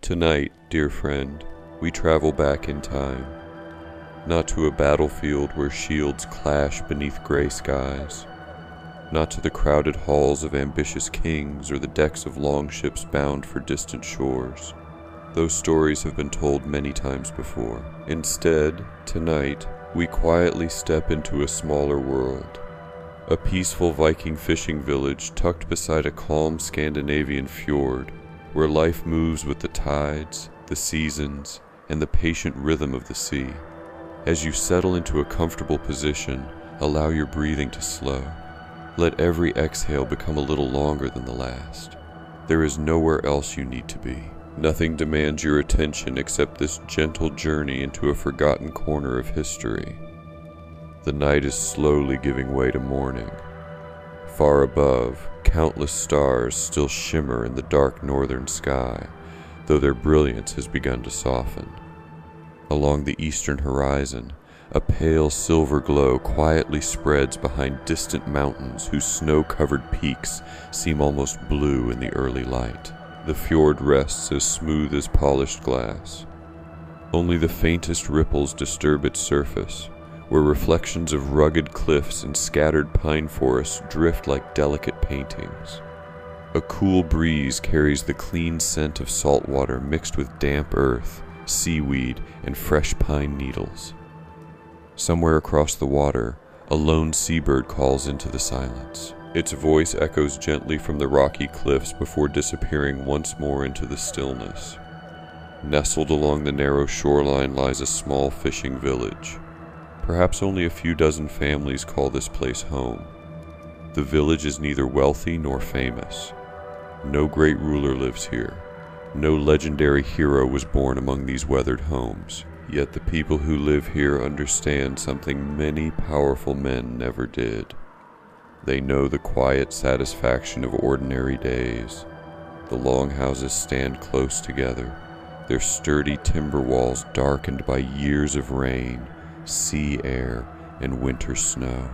Tonight, dear friend, we travel back in time, not to a battlefield where shields clash beneath gray skies, not to the crowded halls of ambitious kings or the decks of longships bound for distant shores. Those stories have been told many times before. Instead, tonight, we quietly step into a smaller world. A peaceful Viking fishing village tucked beside a calm Scandinavian fjord, where life moves with the tides, the seasons, and the patient rhythm of the sea. As you settle into a comfortable position, allow your breathing to slow. Let every exhale become a little longer than the last. There is nowhere else you need to be. Nothing demands your attention except this gentle journey into a forgotten corner of history. The night is slowly giving way to morning. Far above, countless stars still shimmer in the dark northern sky, though their brilliance has begun to soften. Along the eastern horizon, a pale silver glow quietly spreads behind distant mountains whose snow-covered peaks seem almost blue in the early light. The fjord rests as smooth as polished glass. Only the faintest ripples disturb its surface, where reflections of rugged cliffs and scattered pine forests drift like delicate paintings. A cool breeze carries the clean scent of salt water mixed with damp earth, seaweed, and fresh pine needles. Somewhere across the water, a lone seabird calls into the silence. Its voice echoes gently from the rocky cliffs before disappearing once more into the stillness. Nestled along the narrow shoreline lies a small fishing village. Perhaps only a few dozen families call this place home. The village is neither wealthy nor famous. No great ruler lives here. No legendary hero was born among these weathered homes. Yet the people who live here understand something many powerful men never did. They know the quiet satisfaction of ordinary days. The longhouses stand close together, their sturdy timber walls darkened by years of rain, sea air, and winter snow.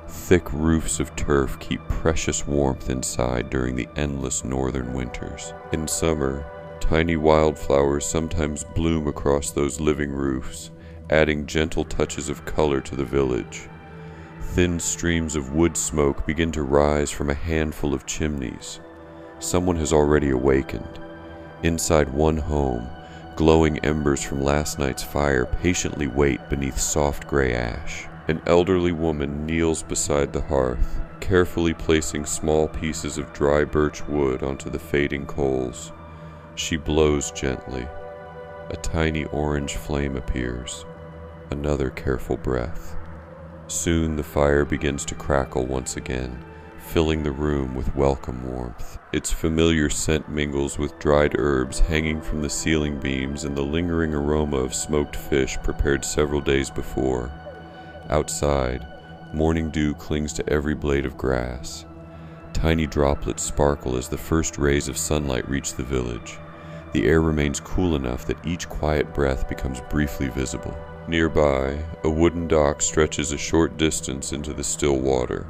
Thick roofs of turf keep precious warmth inside during the endless northern winters. In summer, tiny wildflowers sometimes bloom across those living roofs, adding gentle touches of color to the village. Thin streams of wood smoke begin to rise from a handful of chimneys. Someone has already awakened. Inside one home, glowing embers from last night's fire patiently wait beneath soft gray ash. An elderly woman kneels beside the hearth, carefully placing small pieces of dry birch wood onto the fading coals. She blows gently. A tiny orange flame appears. Another careful breath. Soon the fire begins to crackle once again, filling the room with welcome warmth. Its familiar scent mingles with dried herbs hanging from the ceiling beams and the lingering aroma of smoked fish prepared several days before. Outside, morning dew clings to every blade of grass. Tiny droplets sparkle as the first rays of sunlight reach the village. The air remains cool enough that each quiet breath becomes briefly visible. Nearby, a wooden dock stretches a short distance into the still water.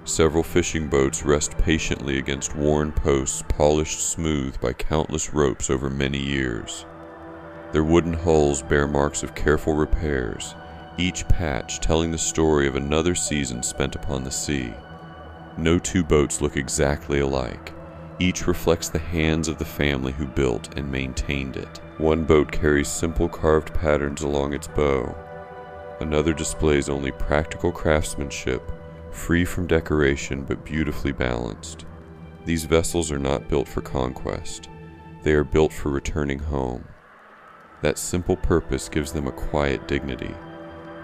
Several fishing boats rest patiently against worn posts polished smooth by countless ropes over many years. Their wooden hulls bear marks of careful repairs, each patch telling the story of another season spent upon the sea. No two boats look exactly alike. Each reflects the hands of the family who built and maintained it. One boat carries simple carved patterns along its bow. Another displays only practical craftsmanship, free from decoration but beautifully balanced. These vessels are not built for conquest. They are built for returning home. That simple purpose gives them a quiet dignity.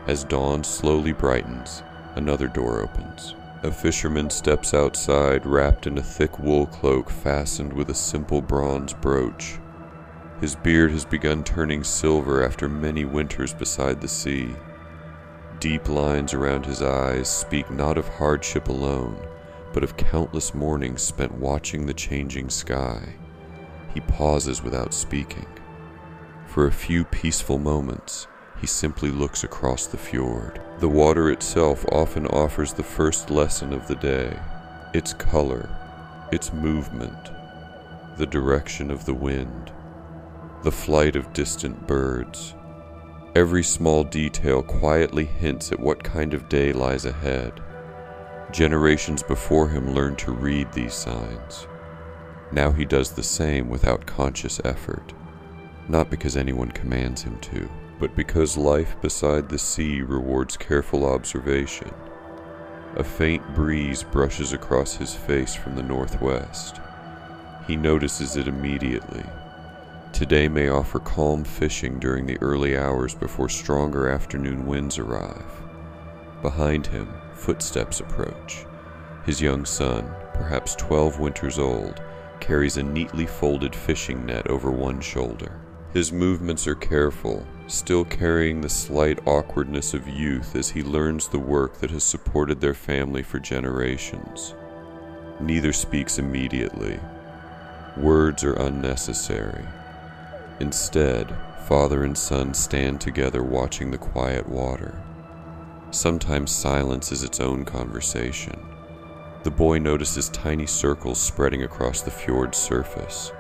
As dawn slowly brightens, another door opens. A fisherman steps outside, wrapped in a thick wool cloak fastened with a simple bronze brooch. His beard has begun turning silver after many winters beside the sea. Deep lines around his eyes speak not of hardship alone, but of countless mornings spent watching the changing sky. He pauses without speaking. For a few peaceful moments, he simply looks across the fjord. The water itself often offers the first lesson of the day. Its color, its movement, the direction of the wind. the flight of distant birds. Every small detail quietly hints at what kind of day lies ahead. Generations before him learned to read these signs. Now he does the same without conscious effort, not because anyone commands him to, but because life beside the sea rewards careful observation. A faint breeze brushes across his face from the northwest. He notices it immediately. Today may offer calm fishing during the early hours before stronger afternoon winds arrive. Behind him, footsteps approach. His young son, perhaps 12 winters old, carries a neatly folded fishing net over one shoulder. His movements are careful, still carrying the slight awkwardness of youth as he learns the work that has supported their family for generations. Neither speaks immediately. Words are unnecessary. Instead, father and son stand together watching the quiet water. Sometimes silence is its own conversation. The boy notices tiny circles spreading across the fjord's surface.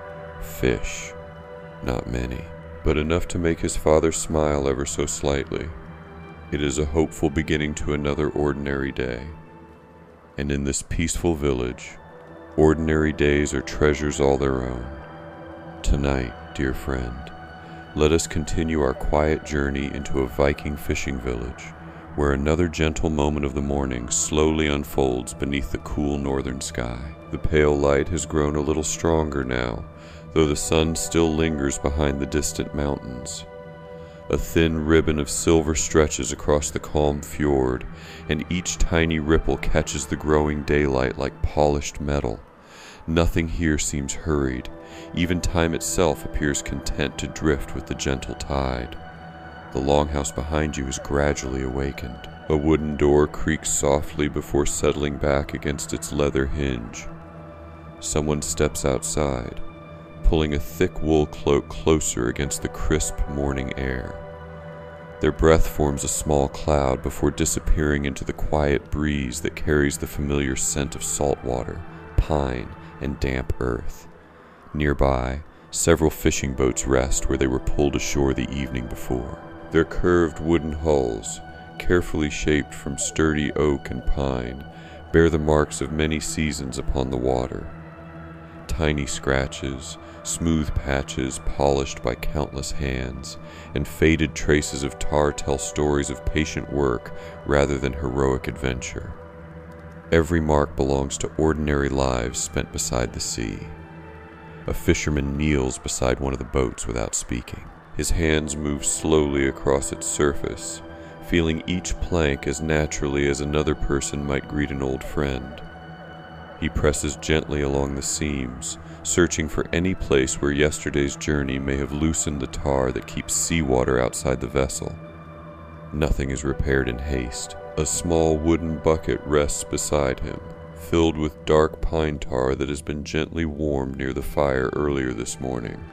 Fish. Not many, but enough to make his father smile ever so slightly. It is a hopeful beginning to another ordinary day. And in this peaceful village, ordinary days are treasures all their own. Tonight, dear friend, let us continue our quiet journey into a Viking fishing village, where another gentle moment of the morning slowly unfolds beneath the cool northern sky. The pale light has grown a little stronger now, though the sun still lingers behind the distant mountains. A thin ribbon of silver stretches across the calm fjord, and each tiny ripple catches the growing daylight like polished metal. Nothing here seems hurried. Even time itself appears content to drift with the gentle tide. The longhouse behind you is gradually awakened. A wooden door creaks softly before settling back against its leather hinge. Someone steps outside, pulling a thick wool cloak closer against the crisp morning air. Their breath forms a small cloud before disappearing into the quiet breeze that carries the familiar scent of salt water, pine, and damp earth. Nearby, several fishing boats rest where they were pulled ashore the evening before. Their curved wooden hulls, carefully shaped from sturdy oak and pine, bear the marks of many seasons upon the water. Tiny scratches, smooth patches polished by countless hands, and faded traces of tar tell stories of patient work rather than heroic adventure. Every mark belongs to ordinary lives spent beside the sea. A fisherman kneels beside one of the boats without speaking. His hands move slowly across its surface, feeling each plank as naturally as another person might greet an old friend. He presses gently along the seams, searching for any place where yesterday's journey may have loosened the tar that keeps seawater outside the vessel. Nothing is repaired in haste. A small wooden bucket rests beside him, filled with dark pine tar that has been gently warmed near the fire earlier this morning.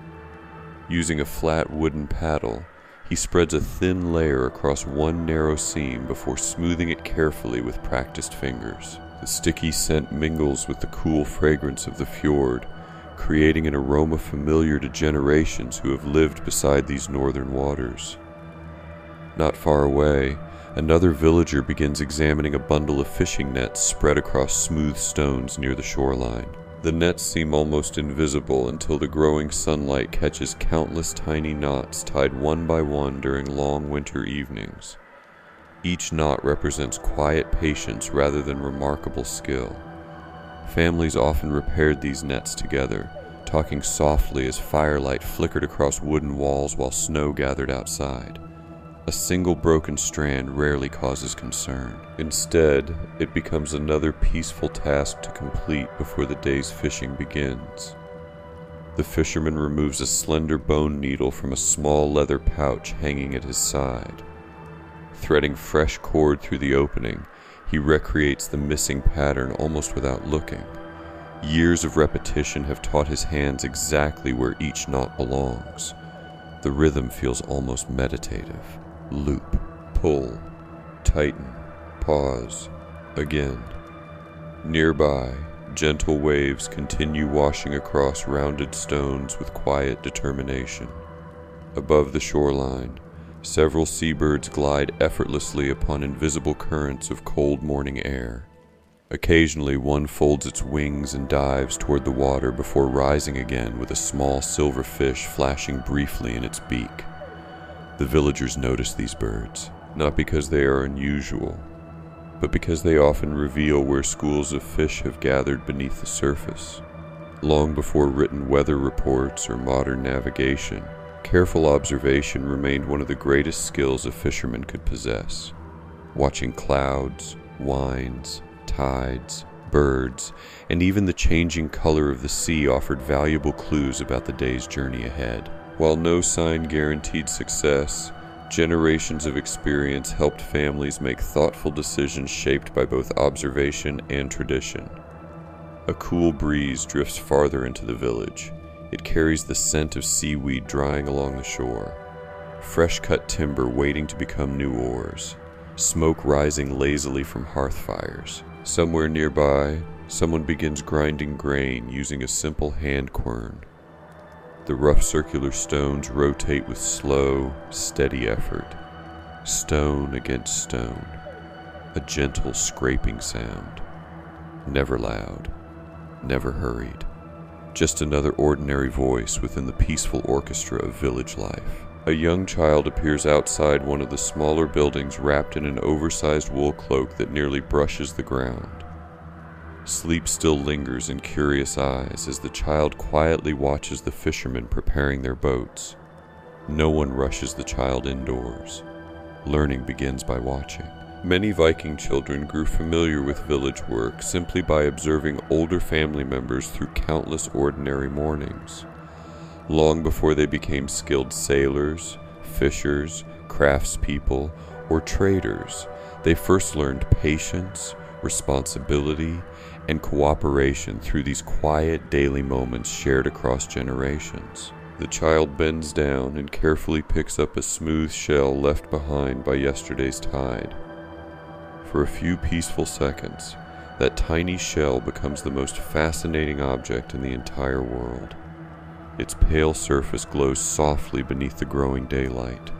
Using a flat wooden paddle, he spreads a thin layer across one narrow seam before smoothing it carefully with practiced fingers. The sticky scent mingles with the cool fragrance of the fjord, creating an aroma familiar to generations who have lived beside these northern waters. Not far away, another villager begins examining a bundle of fishing nets spread across smooth stones near the shoreline. The nets seem almost invisible until the growing sunlight catches countless tiny knots tied one by one during long winter evenings. Each knot represents quiet patience rather than remarkable skill. Families often repaired these nets together, talking softly as firelight flickered across wooden walls while snow gathered outside. A single broken strand rarely causes concern. Instead, it becomes another peaceful task to complete before the day's fishing begins. The fisherman removes a slender bone needle from a small leather pouch hanging at his side. Threading fresh cord through the opening, he recreates the missing pattern almost without looking. Years of repetition have taught his hands exactly where each knot belongs. The rhythm feels almost meditative. Loop, pull, tighten, pause, again. Nearby, gentle waves continue washing across rounded stones with quiet determination. above the shoreline, several seabirds glide effortlessly upon invisible currents of cold morning air. Occasionally, one folds its wings and dives toward the water before rising again with a small silver fish flashing briefly in its beak. The villagers notice these birds, not because they are unusual, but because they often reveal where schools of fish have gathered beneath the surface. Long before written weather reports or modern navigation, careful observation remained one of the greatest skills a fisherman could possess. Watching clouds, winds, tides, birds, and even the changing color of the sea offered valuable clues about the day's journey ahead. While no sign guaranteed success, generations of experience helped families make thoughtful decisions shaped by both observation and tradition. A cool breeze drifts farther into the village. It carries the scent of seaweed drying along the shore, fresh-cut timber waiting to become new oars, smoke rising lazily from hearth fires. Somewhere nearby, someone begins grinding grain using a simple hand quern. The rough circular stones rotate with slow, steady effort, stone against stone, a gentle scraping sound, never loud, never hurried, just another ordinary voice within the peaceful orchestra of village life. A young child appears outside one of the smaller buildings wrapped in an oversized wool cloak that nearly brushes the ground. Sleep still lingers in curious eyes as the child quietly watches the fishermen preparing their boats. No one rushes the child indoors. Learning begins by watching. Many Viking children grew familiar with village work simply by observing older family members through countless ordinary mornings. Long before they became skilled sailors, fishers, craftspeople, or traders, they first learned patience, responsibility, and cooperation through these quiet daily moments shared across generations. The child bends down and carefully picks up a smooth shell left behind by yesterday's tide. For a few peaceful seconds, that tiny shell becomes the most fascinating object in the entire world. Its pale surface glows softly beneath the growing daylight.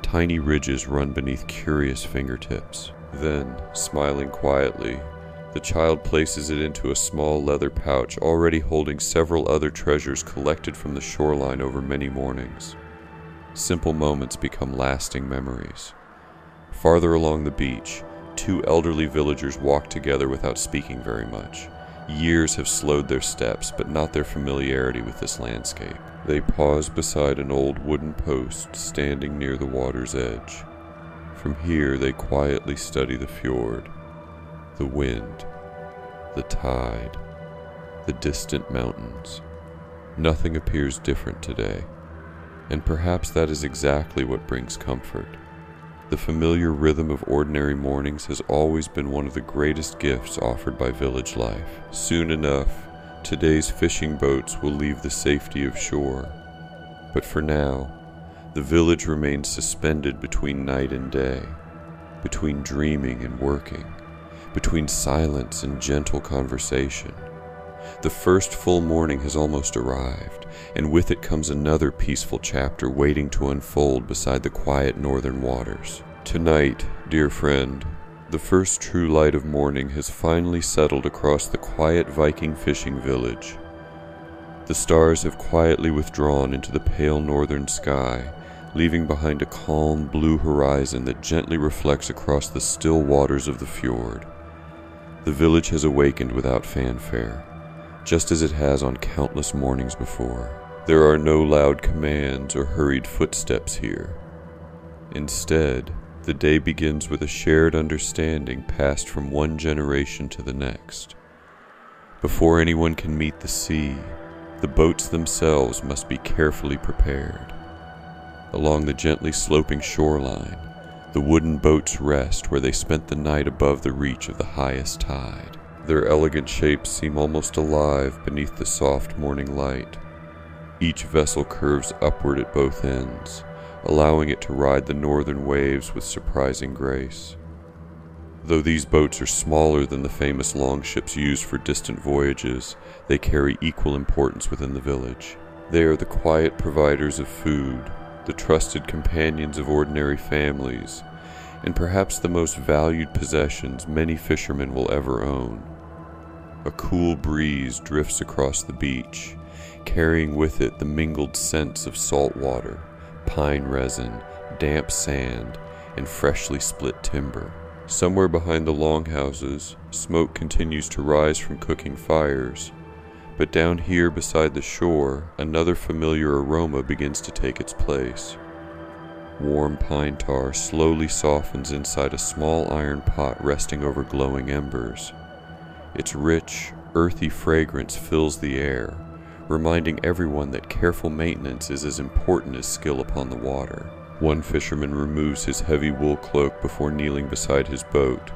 Tiny ridges run beneath curious fingertips. Then, smiling quietly, the child places it into a small leather pouch already holding several other treasures collected from the shoreline over many mornings. Simple moments become lasting memories. Farther along the beach, two elderly villagers walk together without speaking very much. Years have slowed their steps, but not their familiarity with this landscape. They pause beside an old wooden post standing near the water's edge. From here, they quietly study the fjord, the wind, the tide, the distant mountains. Nothing appears different today, and perhaps that is exactly what brings comfort. The familiar rhythm of ordinary mornings has always been one of the greatest gifts offered by village life. Soon enough, today's fishing boats will leave the safety of shore. But for now, the village remains suspended between night and day, between dreaming and working, between silence and gentle conversation. The first full morning has almost arrived, and with it comes another peaceful chapter waiting to unfold beside the quiet northern waters. Tonight, dear friend, the first true light of morning has finally settled across the quiet Viking fishing village. The stars have quietly withdrawn into the pale northern sky, leaving behind a calm blue horizon that gently reflects across the still waters of the fjord. The village has awakened without fanfare, just as it has on countless mornings before. There are no loud commands or hurried footsteps here. Instead, the day begins with a shared understanding passed from one generation to the next. Before anyone can meet the sea, the boats themselves must be carefully prepared. Along the gently sloping shoreline, the wooden boats rest where they spent the night above the reach of the highest tide. Their elegant shapes seem almost alive beneath the soft morning light. Each vessel curves upward at both ends, allowing it to ride the northern waves with surprising grace. Though these boats are smaller than the famous longships used for distant voyages, they carry equal importance within the village. They are the quiet providers of food, the trusted companions of ordinary families, and perhaps the most valued possessions many fishermen will ever own. A cool breeze drifts across the beach, carrying with it the mingled scents of salt water, pine resin, damp sand, and freshly split timber. Somewhere behind the longhouses, smoke continues to rise from cooking fires, but down here beside the shore, another familiar aroma begins to take its place. Warm pine tar slowly softens inside a small iron pot resting over glowing embers. Its rich, earthy fragrance fills the air, reminding everyone that careful maintenance is as important as skill upon the water. One fisherman removes his heavy wool cloak before kneeling beside his boat.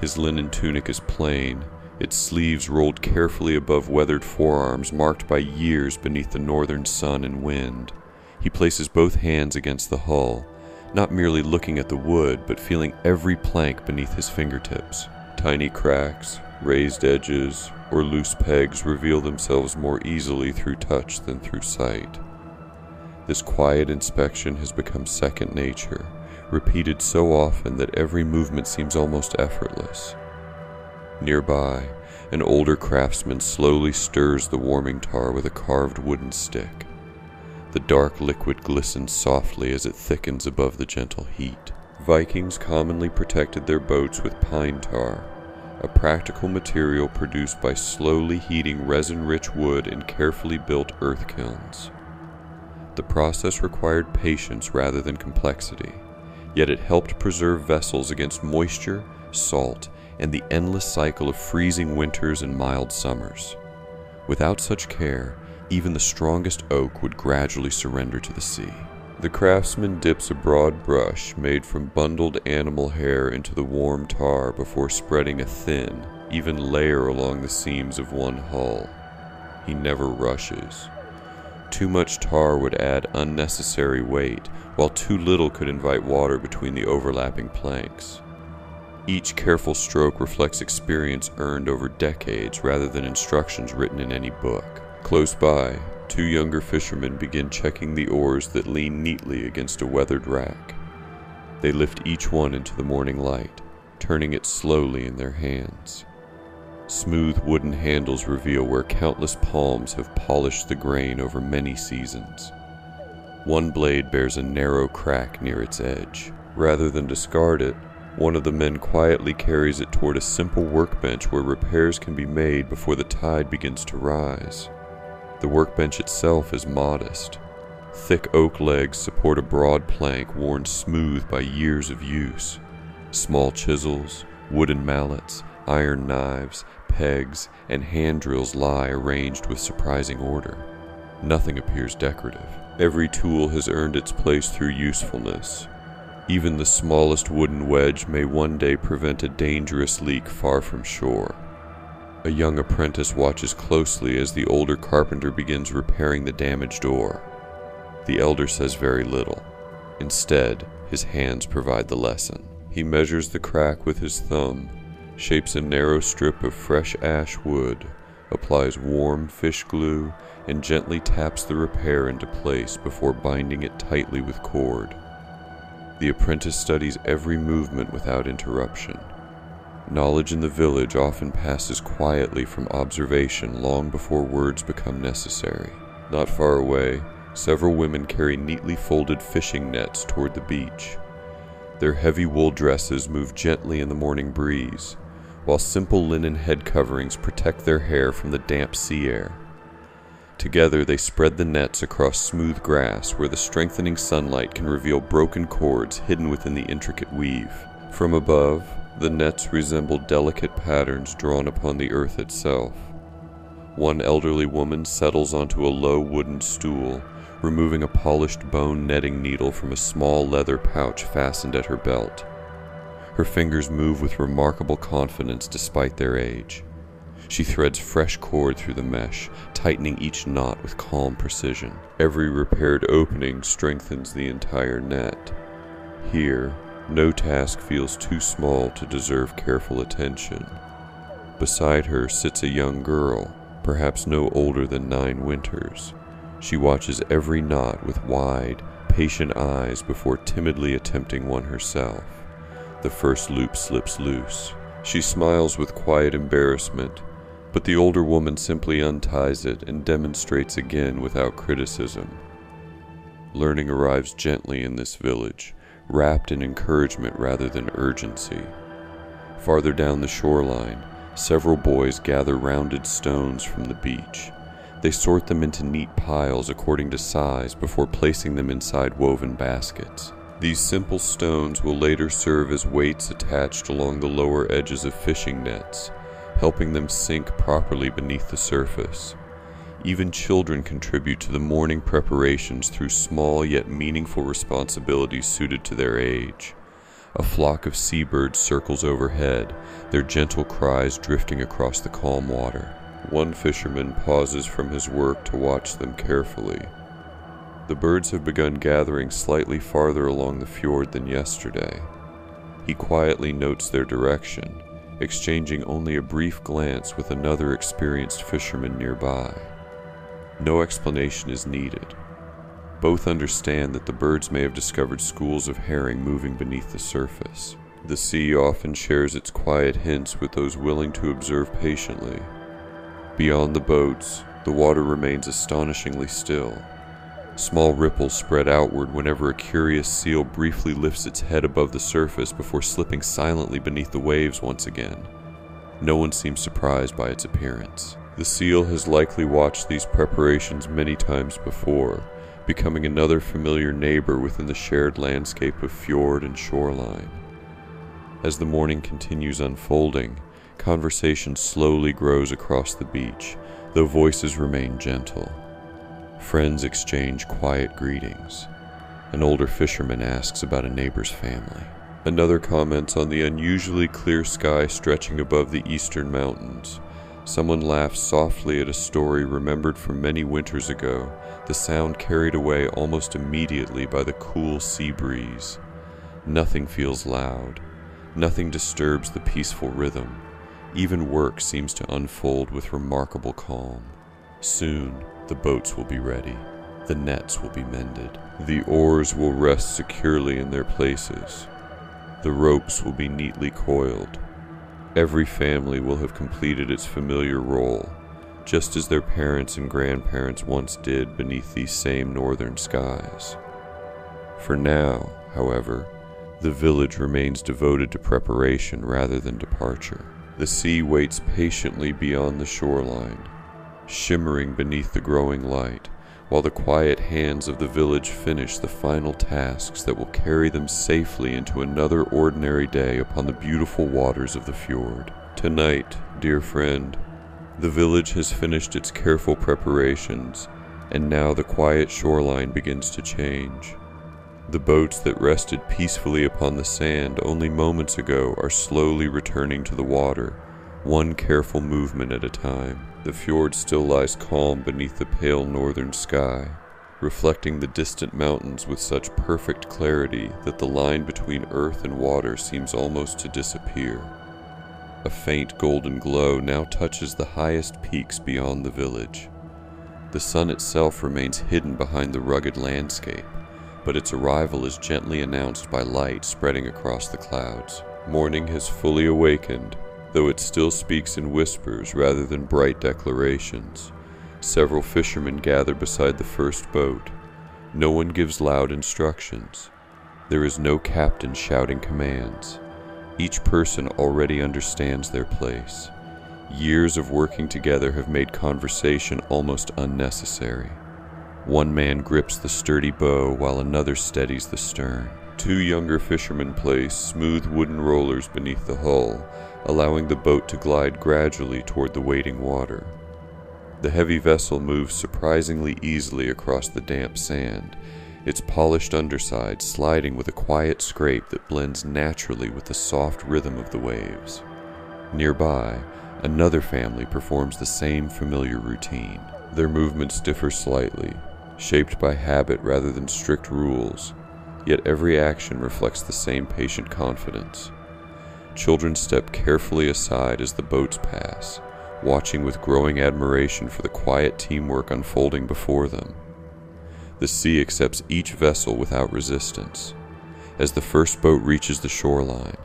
His linen tunic is plain, its sleeves rolled carefully above weathered forearms marked by years beneath the northern sun and wind. He places both hands against the hull, not merely looking at the wood, but feeling every plank beneath his fingertips. Tiny cracks, raised edges, or loose pegs reveal themselves more easily through touch than through sight. This quiet inspection has become second nature, repeated so often that every movement seems almost effortless. Nearby, an older craftsman slowly stirs the warming tar with a carved wooden stick. The dark liquid glistens softly as it thickens above the gentle heat. Vikings commonly protected their boats with pine tar, a practical material produced by slowly heating resin-rich wood in carefully built earth kilns. The process required patience rather than complexity, yet it helped preserve vessels against moisture, salt, and the endless cycle of freezing winters and mild summers. Without such care, even the strongest oak would gradually surrender to the sea. The craftsman dips a broad brush made from bundled animal hair into the warm tar before spreading a thin, even layer along the seams of one hull. He never rushes. Too much tar would add unnecessary weight, while too little could invite water between the overlapping planks. Each careful stroke reflects experience earned over decades rather than instructions written in any book. Close by, two younger fishermen begin checking the oars that lean neatly against a weathered rack. They lift each one into the morning light, turning it slowly in their hands. Smooth wooden handles reveal where countless palms have polished the grain over many seasons. One blade bears a narrow crack near its edge. Rather than discard it, one of the men quietly carries it toward a simple workbench where repairs can be made before the tide begins to rise. The workbench itself is modest. Thick oak legs support a broad plank worn smooth by years of use. Small chisels, wooden mallets, iron knives, pegs, and hand drills lie arranged with surprising order. Nothing appears decorative. Every tool has earned its place through usefulness. Even the smallest wooden wedge may one day prevent a dangerous leak far from shore. A young apprentice watches closely as the older carpenter begins repairing the damaged oar. The elder says very little. Instead, his hands provide the lesson. He measures the crack with his thumb, shapes a narrow strip of fresh ash wood, applies warm fish glue, and gently taps the repair into place before binding it tightly with cord. The apprentice studies every movement without interruption. Knowledge in the village often passes quietly from observation long before words become necessary. Not far away, several women carry neatly folded fishing nets toward the beach. Their heavy wool dresses move gently in the morning breeze, while simple linen head coverings protect their hair from the damp sea air. Together they spread the nets across smooth grass where the strengthening sunlight can reveal broken cords hidden within the intricate weave. From above, the nets resemble delicate patterns drawn upon the earth itself. One elderly woman settles onto a low wooden stool, removing a polished bone netting needle from a small leather pouch fastened at her belt. Her fingers move with remarkable confidence despite their age. She threads fresh cord through the mesh, tightening each knot with calm precision. Every repaired opening strengthens the entire net. Here, no task feels too small to deserve careful attention. Beside her sits a young girl, perhaps no older than 9 winters. She watches every knot with wide, patient eyes before timidly attempting one herself. The first loop slips loose. She smiles with quiet embarrassment, but the older woman simply unties it and demonstrates again without criticism. Learning arrives gently in this village, wrapped in encouragement rather than urgency. Farther down the shoreline, several boys gather rounded stones from the beach. They sort them into neat piles according to size before placing them inside woven baskets. These simple stones will later serve as weights attached along the lower edges of fishing nets, helping them sink properly beneath the surface. Even children contribute to the morning preparations through small yet meaningful responsibilities suited to their age. A flock of seabirds circles overhead, their gentle cries drifting across the calm water. One fisherman pauses from his work to watch them carefully. The birds have begun gathering slightly farther along the fjord than yesterday. He quietly notes their direction, exchanging only a brief glance with another experienced fisherman nearby. No explanation is needed. Both understand that the birds may have discovered schools of herring moving beneath the surface. The sea often shares its quiet hints with those willing to observe patiently. Beyond the boats, the water remains astonishingly still. Small ripples spread outward whenever a curious seal briefly lifts its head above the surface before slipping silently beneath the waves once again. No one seems surprised by its appearance. The seal has likely watched these preparations many times before, becoming another familiar neighbor within the shared landscape of fjord and shoreline. As the morning continues unfolding, conversation slowly grows across the beach, though voices remain gentle. Friends exchange quiet greetings. An older fisherman asks about a neighbor's family. Another comments on the unusually clear sky stretching above the eastern mountains. Someone laughs softly at a story remembered from many winters ago, the sound carried away almost immediately by the cool sea breeze. Nothing feels loud. Nothing disturbs the peaceful rhythm. Even work seems to unfold with remarkable calm. Soon, the boats will be ready. The nets will be mended. The oars will rest securely in their places. The ropes will be neatly coiled. Every family will have completed its familiar role, just as their parents and grandparents once did beneath these same northern skies. For now, however, the village remains devoted to preparation rather than departure. The sea waits patiently beyond the shoreline, shimmering beneath the growing light, while the quiet hands of the village finish the final tasks that will carry them safely into another ordinary day upon the beautiful waters of the fjord. Tonight, dear friend, the village has finished its careful preparations, and now the quiet shoreline begins to change. The boats that rested peacefully upon the sand only moments ago are slowly returning to the water, one careful movement at a time. The fjord still lies calm beneath the pale northern sky, reflecting the distant mountains with such perfect clarity that the line between earth and water seems almost to disappear. A faint golden glow now touches the highest peaks beyond the village. The sun itself remains hidden behind the rugged landscape, but its arrival is gently announced by light spreading across the clouds. Morning has fully awakened, though it still speaks in whispers rather than bright declarations. Several fishermen gather beside the first boat. No one gives loud instructions. There is no captain shouting commands. Each person already understands their place. Years of working together have made conversation almost unnecessary. One man grips the sturdy bow while another steadies the stern. Two younger fishermen place smooth wooden rollers beneath the hull, allowing the boat to glide gradually toward the waiting water. The heavy vessel moves surprisingly easily across the damp sand, its polished underside sliding with a quiet scrape that blends naturally with the soft rhythm of the waves. Nearby, another family performs the same familiar routine. Their movements differ slightly, shaped by habit rather than strict rules, yet every action reflects the same patient confidence. Children step carefully aside as the boats pass, watching with growing admiration for the quiet teamwork unfolding before them. The sea accepts each vessel without resistance. As the first boat reaches the shoreline,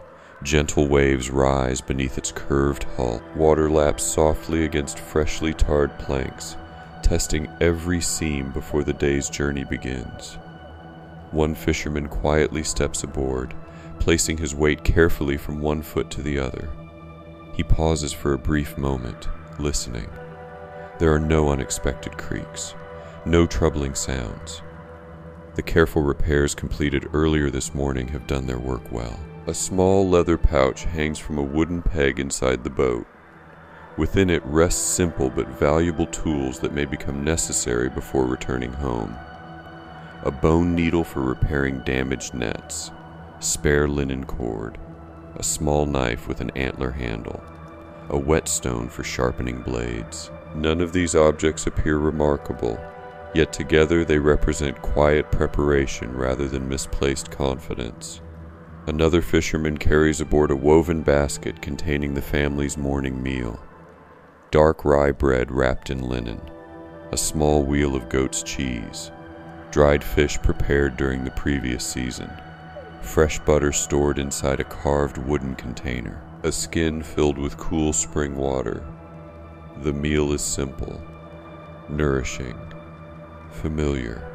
gentle waves rise beneath its curved hull. Water laps softly against freshly tarred planks, testing every seam before the day's journey begins. One fisherman quietly steps aboard, placing his weight carefully from one foot to the other. He pauses for a brief moment, listening. There are no unexpected creaks, no troubling sounds. The careful repairs completed earlier this morning have done their work well. A small leather pouch hangs from a wooden peg inside the boat. Within it rest simple but valuable tools that may become necessary before returning home. A bone needle for repairing damaged nets, spare linen cord, a small knife with an antler handle, a whetstone for sharpening blades. None of these objects appear remarkable, yet together they represent quiet preparation rather than misplaced confidence. Another fisherman carries aboard a woven basket containing the family's morning meal. Dark rye bread wrapped in linen, a small wheel of goat's cheese, dried fish prepared during the previous season, fresh butter stored inside a carved wooden container, a skin filled with cool spring water. The meal is simple, nourishing, familiar.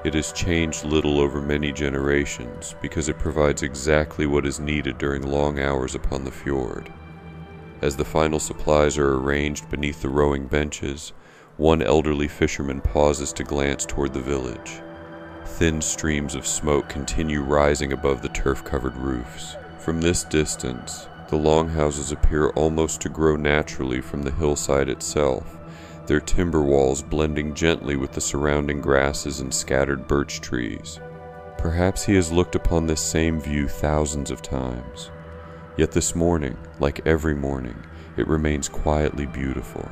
It has changed little over many generations because it provides exactly what is needed during long hours upon the fjord. As the final supplies are arranged beneath the rowing benches, one elderly fisherman pauses to glance toward the village. Thin streams of smoke continue rising above the turf-covered roofs. From this distance, the longhouses appear almost to grow naturally from the hillside itself, their timber walls blending gently with the surrounding grasses and scattered birch trees. Perhaps he has looked upon this same view thousands of times. Yet this morning, like every morning, it remains quietly beautiful.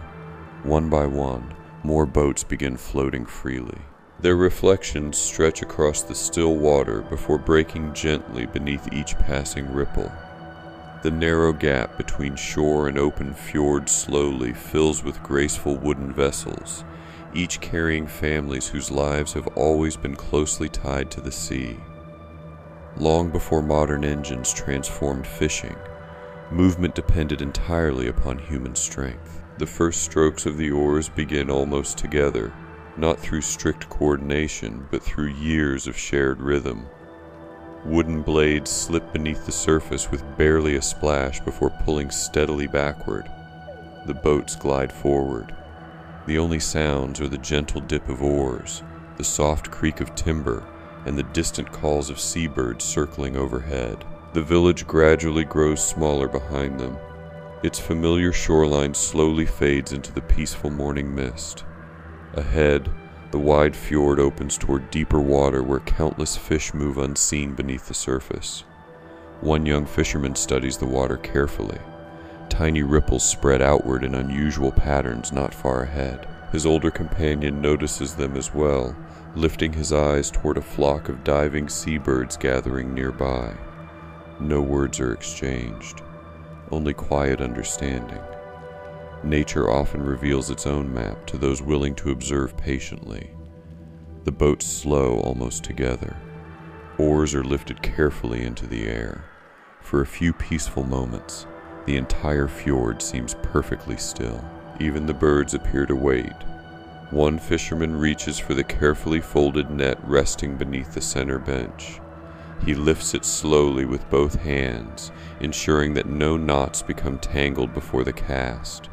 One by one, more boats begin floating freely. Their reflections stretch across the still water before breaking gently beneath each passing ripple. The narrow gap between shore and open fjord slowly fills with graceful wooden vessels, each carrying families whose lives have always been closely tied to the sea. Long before modern engines transformed fishing, movement depended entirely upon human strength. The first strokes of the oars begin almost together, not through strict coordination, but through years of shared rhythm. Wooden blades slip beneath the surface with barely a splash before pulling steadily backward. The boats glide forward. The only sounds are the gentle dip of oars, the soft creak of timber, and the distant calls of seabirds circling overhead. The village gradually grows smaller behind them. Its familiar shoreline slowly fades into the peaceful morning mist. Ahead, the wide fjord opens toward deeper water where countless fish move unseen beneath the surface. One young fisherman studies the water carefully. Tiny ripples spread outward in unusual patterns not far ahead. His older companion notices them as well, lifting his eyes toward a flock of diving seabirds gathering nearby. No words are exchanged, only quiet understanding. Nature often reveals its own map to those willing to observe patiently. The boats slow almost together. Oars are lifted carefully into the air. For a few peaceful moments, the entire fjord seems perfectly still. Even the birds appear to wait. One fisherman reaches for the carefully folded net resting beneath the center bench. He lifts it slowly with both hands, ensuring that no knots become tangled before the cast.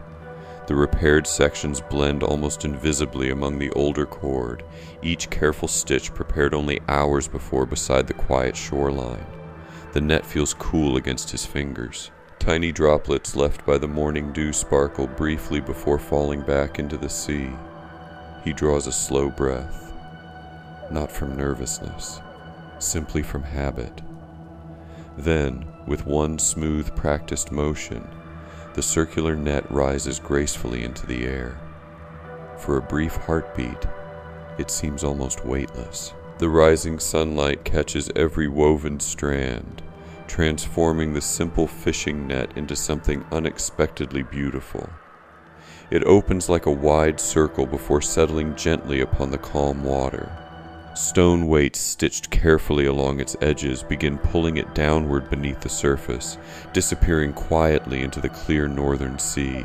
The repaired sections blend almost invisibly among the older cord, each careful stitch prepared only hours before beside the quiet shoreline. The net feels cool against his fingers. Tiny droplets left by the morning dew sparkle briefly before falling back into the sea. He draws a slow breath, not from nervousness, simply from habit. Then, with one smooth, practiced motion, the circular net rises gracefully into the air. For a brief heartbeat, it seems almost weightless. The rising sunlight catches every woven strand, transforming the simple fishing net into something unexpectedly beautiful. It opens like a wide circle before settling gently upon the calm water. Stone weights stitched carefully along its edges begin pulling it downward beneath the surface, disappearing quietly into the clear northern sea.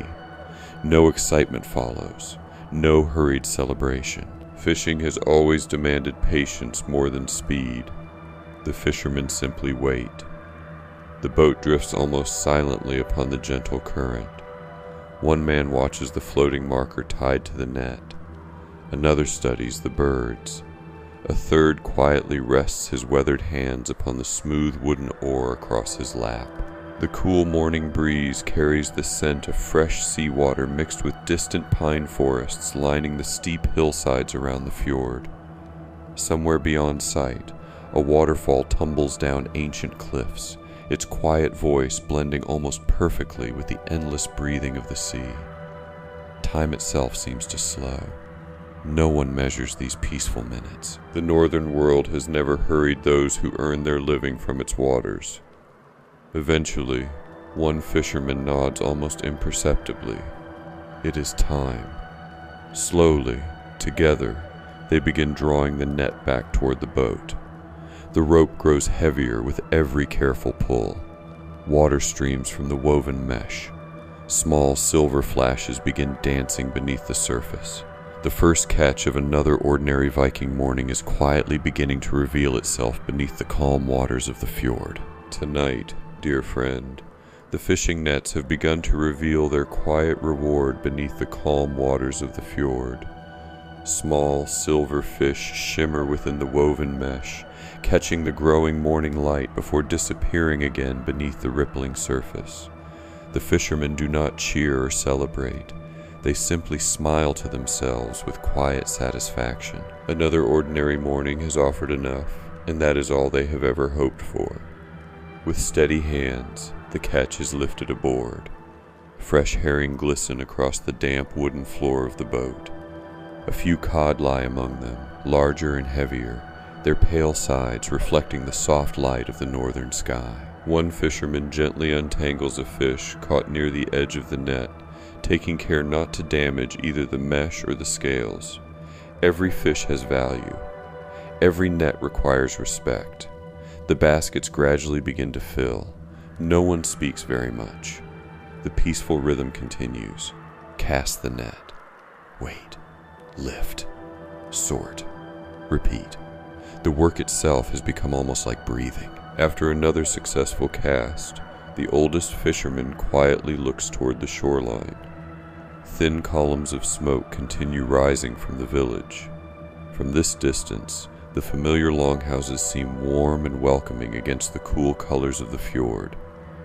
No excitement follows, no hurried celebration. Fishing has always demanded patience more than speed. The fishermen simply wait. The boat drifts almost silently upon the gentle current. One man watches the floating marker tied to the net. Another studies the birds. A third quietly rests his weathered hands upon the smooth wooden oar across his lap. The cool morning breeze carries the scent of fresh seawater mixed with distant pine forests lining the steep hillsides around the fjord. Somewhere beyond sight, a waterfall tumbles down ancient cliffs, its quiet voice blending almost perfectly with the endless breathing of the sea. Time itself seems to slow. No one measures these peaceful minutes. The northern world has never hurried those who earn their living from its waters. Eventually, one fisherman nods almost imperceptibly. It is time. Slowly, together, they begin drawing the net back toward the boat. The rope grows heavier with every careful pull. Water streams from the woven mesh. Small silver flashes begin dancing beneath the surface. The first catch of another ordinary Viking morning is quietly beginning to reveal itself beneath the calm waters of the fjord. Tonight, dear friend, the fishing nets have begun to reveal their quiet reward beneath the calm waters of the fjord. Small silver fish shimmer within the woven mesh, catching the growing morning light before disappearing again beneath the rippling surface. The fishermen do not cheer or celebrate. They simply smile to themselves with quiet satisfaction. Another ordinary morning has offered enough, and that is all they have ever hoped for. With steady hands, the catch is lifted aboard. Fresh herring glisten across the damp wooden floor of the boat. A few cod lie among them, larger and heavier, their pale sides reflecting the soft light of the northern sky. One fisherman gently untangles a fish caught near the edge of the net, taking care not to damage either the mesh or the scales. Every fish has value. Every net requires respect. The baskets gradually begin to fill. No one speaks very much. The peaceful rhythm continues. Cast the net. Wait. Lift. Sort. Repeat. The work itself has become almost like breathing. After another successful cast, the oldest fisherman quietly looks toward the shoreline. Thin columns of smoke continue rising from the village. From this distance, the familiar longhouses seem warm and welcoming against the cool colors of the fjord.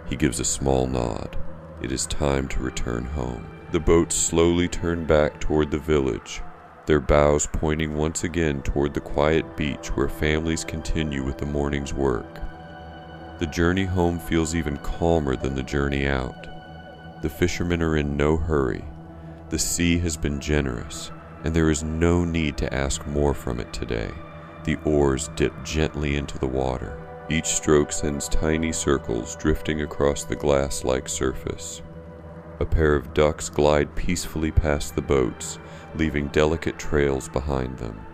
He gives a small nod. It is time to return home. The boats slowly turn back toward the village, their bows pointing once again toward the quiet beach where families continue with the morning's work. The journey home feels even calmer than the journey out. The fishermen are in no hurry. The sea has been generous, and there is no need to ask more from it today. The oars dip gently into the water. Each stroke sends tiny circles drifting across the glass-like surface. A pair of ducks glide peacefully past the boats, leaving delicate trails behind them.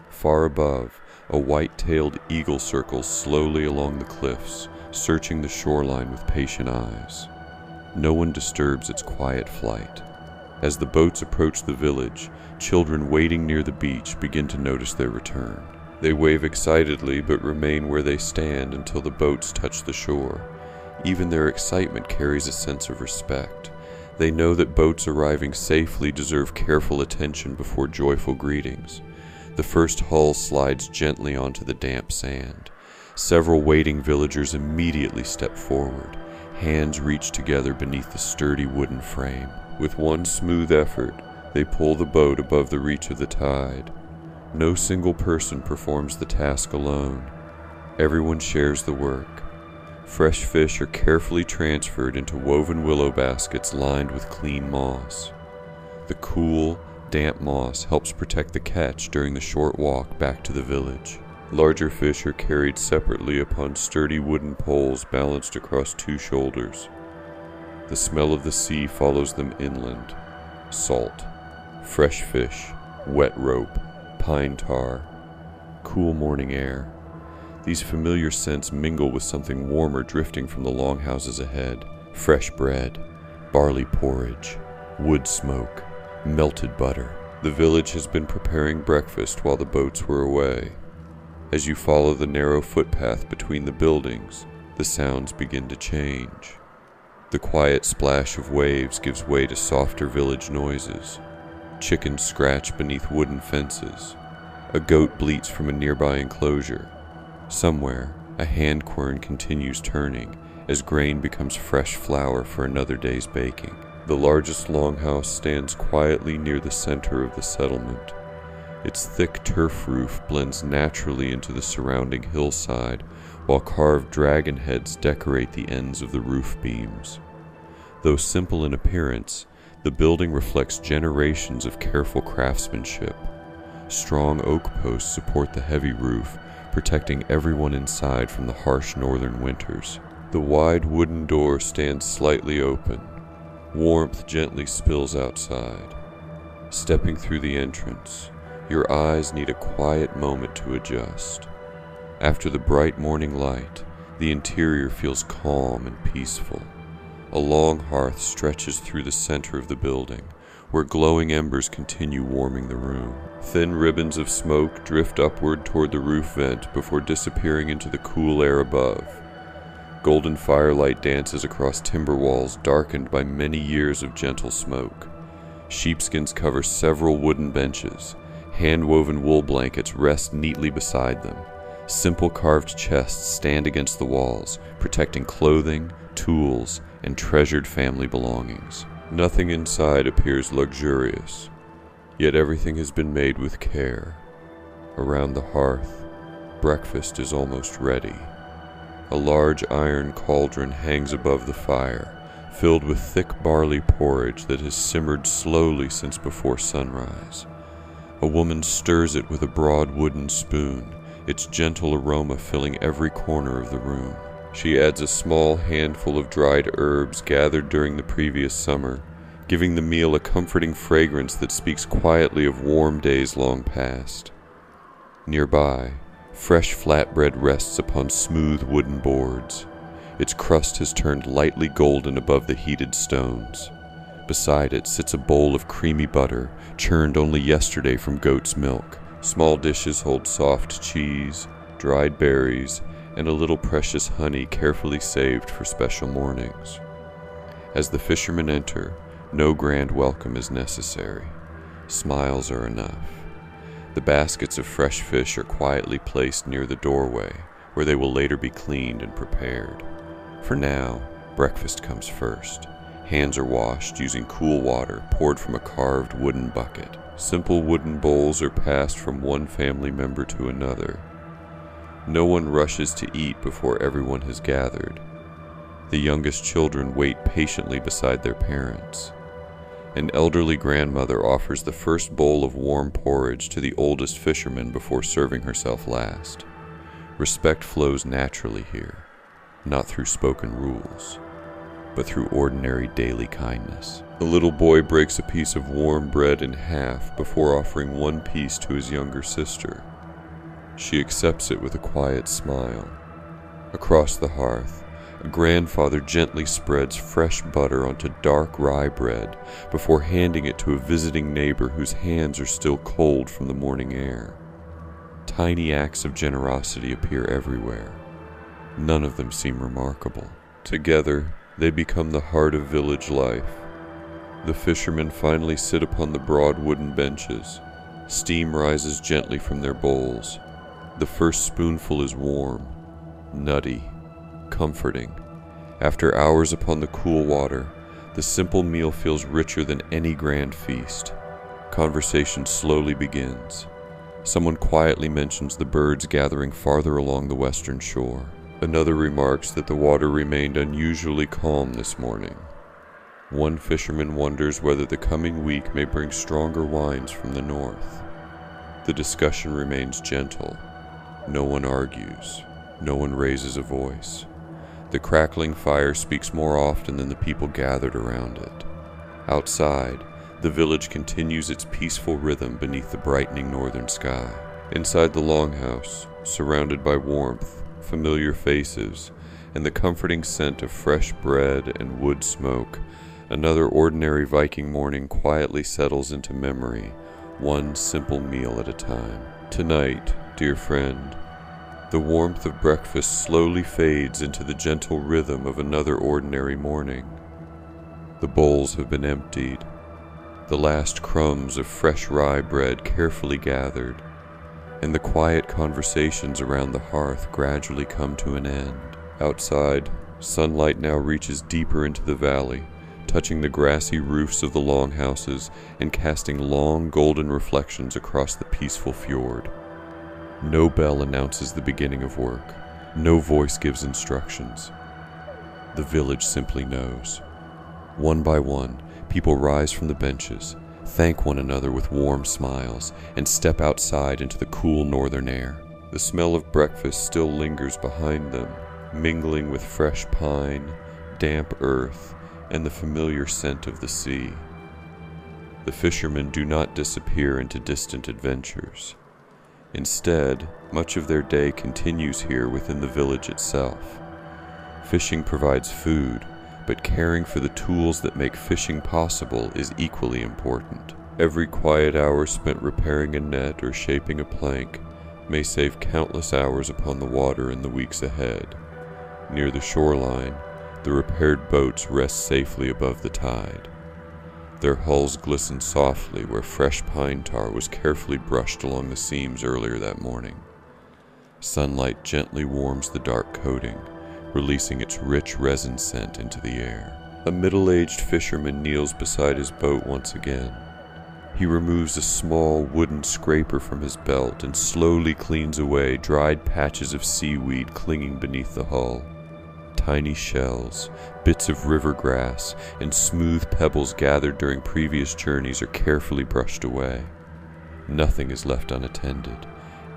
Far above, a white-tailed eagle circles slowly along the cliffs, searching the shoreline with patient eyes. No one disturbs its quiet flight. As the boats approach the village, children waiting near the beach begin to notice their return. They wave excitedly but remain where they stand until the boats touch the shore. Even their excitement carries a sense of respect. They know that boats arriving safely deserve careful attention before joyful greetings. The first hull slides gently onto the damp sand. Several waiting villagers immediately step forward. Hands reach together beneath the sturdy wooden frame. With one smooth effort, they pull the boat above the reach of the tide. No single person performs the task alone. Everyone shares the work. Fresh fish are carefully transferred into woven willow baskets lined with clean moss. The cool, damp moss helps protect the catch during the short walk back to the village. Larger fish are carried separately upon sturdy wooden poles balanced across two shoulders. The smell of the sea follows them inland. salt, fresh fish, wet rope, pine tar, cool morning air. These familiar scents mingle with something warmer drifting from the longhouses ahead. Fresh bread, barley porridge, wood smoke, melted butter. The village has been preparing breakfast while the boats were away. As you follow the narrow footpath between the buildings, the sounds begin to change. The quiet splash of waves gives way to softer village noises. Chickens scratch beneath wooden fences. A goat bleats from a nearby enclosure. Somewhere, a hand quern continues turning as grain becomes fresh flour for another day's baking. The largest longhouse stands quietly near the center of the settlement. Its thick turf roof blends naturally into the surrounding hillside, while carved dragon heads decorate the ends of the roof beams. Though simple in appearance, the building reflects generations of careful craftsmanship. Strong oak posts support the heavy roof, protecting everyone inside from the harsh northern winters. The wide wooden door stands slightly open. Warmth gently spills outside. Stepping through the entrance, your eyes need a quiet moment to adjust. After the bright morning light, the interior feels calm and peaceful. A long hearth stretches through the center of the building, where glowing embers continue warming the room. Thin ribbons of smoke drift upward toward the roof vent before disappearing into the cool air above. Golden firelight dances across timber walls darkened by many years of gentle smoke. Sheepskins cover several wooden benches. Hand-woven wool blankets rest neatly beside them. Simple carved chests stand against the walls, protecting clothing, tools, and treasured family belongings. Nothing inside appears luxurious, yet everything has been made with care. Around the hearth, breakfast is almost ready. A large iron cauldron hangs above the fire, filled with thick barley porridge that has simmered slowly since before sunrise. A woman stirs it with a broad wooden spoon, its gentle aroma filling every corner of the room. She adds a small handful of dried herbs gathered during the previous summer, giving the meal a comforting fragrance that speaks quietly of warm days long past. Nearby, fresh flatbread rests upon smooth wooden boards. Its crust has turned lightly golden above the heated stones. Beside it sits a bowl of creamy butter, churned only yesterday from goat's milk. Small dishes hold soft cheese, dried berries, and a little precious honey carefully saved for special mornings. As the fishermen enter, no grand welcome is necessary. Smiles are enough. The baskets of fresh fish are quietly placed near the doorway, where they will later be cleaned and prepared. For now, breakfast comes first. Hands are washed using cool water poured from a carved wooden bucket. Simple wooden bowls are passed from one family member to another. No one rushes to eat before everyone has gathered. The youngest children wait patiently beside their parents. An elderly grandmother offers the first bowl of warm porridge to the oldest fisherman before serving herself last. Respect flows naturally here, not through spoken rules, but through ordinary daily kindness. The little boy breaks a piece of warm bread in half before offering one piece to his younger sister. She accepts it with a quiet smile. Across the hearth, a grandfather gently spreads fresh butter onto dark rye bread before handing it to a visiting neighbor whose hands are still cold from the morning air. Tiny acts of generosity appear everywhere. None of them seem remarkable. Together, they become the heart of village life. The fishermen finally sit upon the broad wooden benches. Steam rises gently from their bowls. The first spoonful is warm, nutty, comforting. After hours upon the cool water, the simple meal feels richer than any grand feast. Conversation slowly begins. Someone quietly mentions the birds gathering farther along the western shore. Another remarks that the water remained unusually calm this morning. One fisherman wonders whether the coming week may bring stronger winds from the north. The discussion remains gentle. No one argues. No one raises a voice. The crackling fire speaks more often than the people gathered around it. Outside, The village continues its peaceful rhythm beneath the brightening northern sky. Inside the longhouse, surrounded by warmth, familiar faces, and the comforting scent of fresh bread and wood smoke, another ordinary Viking morning quietly settles into memory, one simple meal at a time. Tonight, dear friend, the warmth of breakfast slowly fades into the gentle rhythm of another ordinary morning. The bowls have been emptied, the last crumbs of fresh rye bread carefully gathered, and the quiet conversations around the hearth gradually come to an end. Outside, sunlight now reaches deeper into the valley, touching the grassy roofs of the longhouses and casting long golden reflections across the peaceful fjord. No bell announces the beginning of work. No voice gives instructions. The village simply knows. One by one, people rise from the benches, thank one another with warm smiles, and step outside into the cool northern air. The smell of breakfast still lingers behind them, mingling with fresh pine, damp earth, and the familiar scent of the sea. The fishermen do not disappear into distant adventures. Instead, much of their day continues here within the village itself. Fishing provides food, but caring for the tools that make fishing possible is equally important. Every quiet hour spent repairing a net or shaping a plank may save countless hours upon the water in the weeks ahead. Near the shoreline, the repaired boats rest safely above the tide. Their hulls glisten softly where fresh pine tar was carefully brushed along the seams earlier that morning. Sunlight gently warms the dark coating, releasing its rich resin scent into the air. A middle-aged fisherman kneels beside his boat once again. He removes a small wooden scraper from his belt and slowly cleans away dried patches of seaweed clinging beneath the hull. Tiny shells, bits of river grass, and smooth pebbles gathered during previous journeys are carefully brushed away. Nothing is left unattended.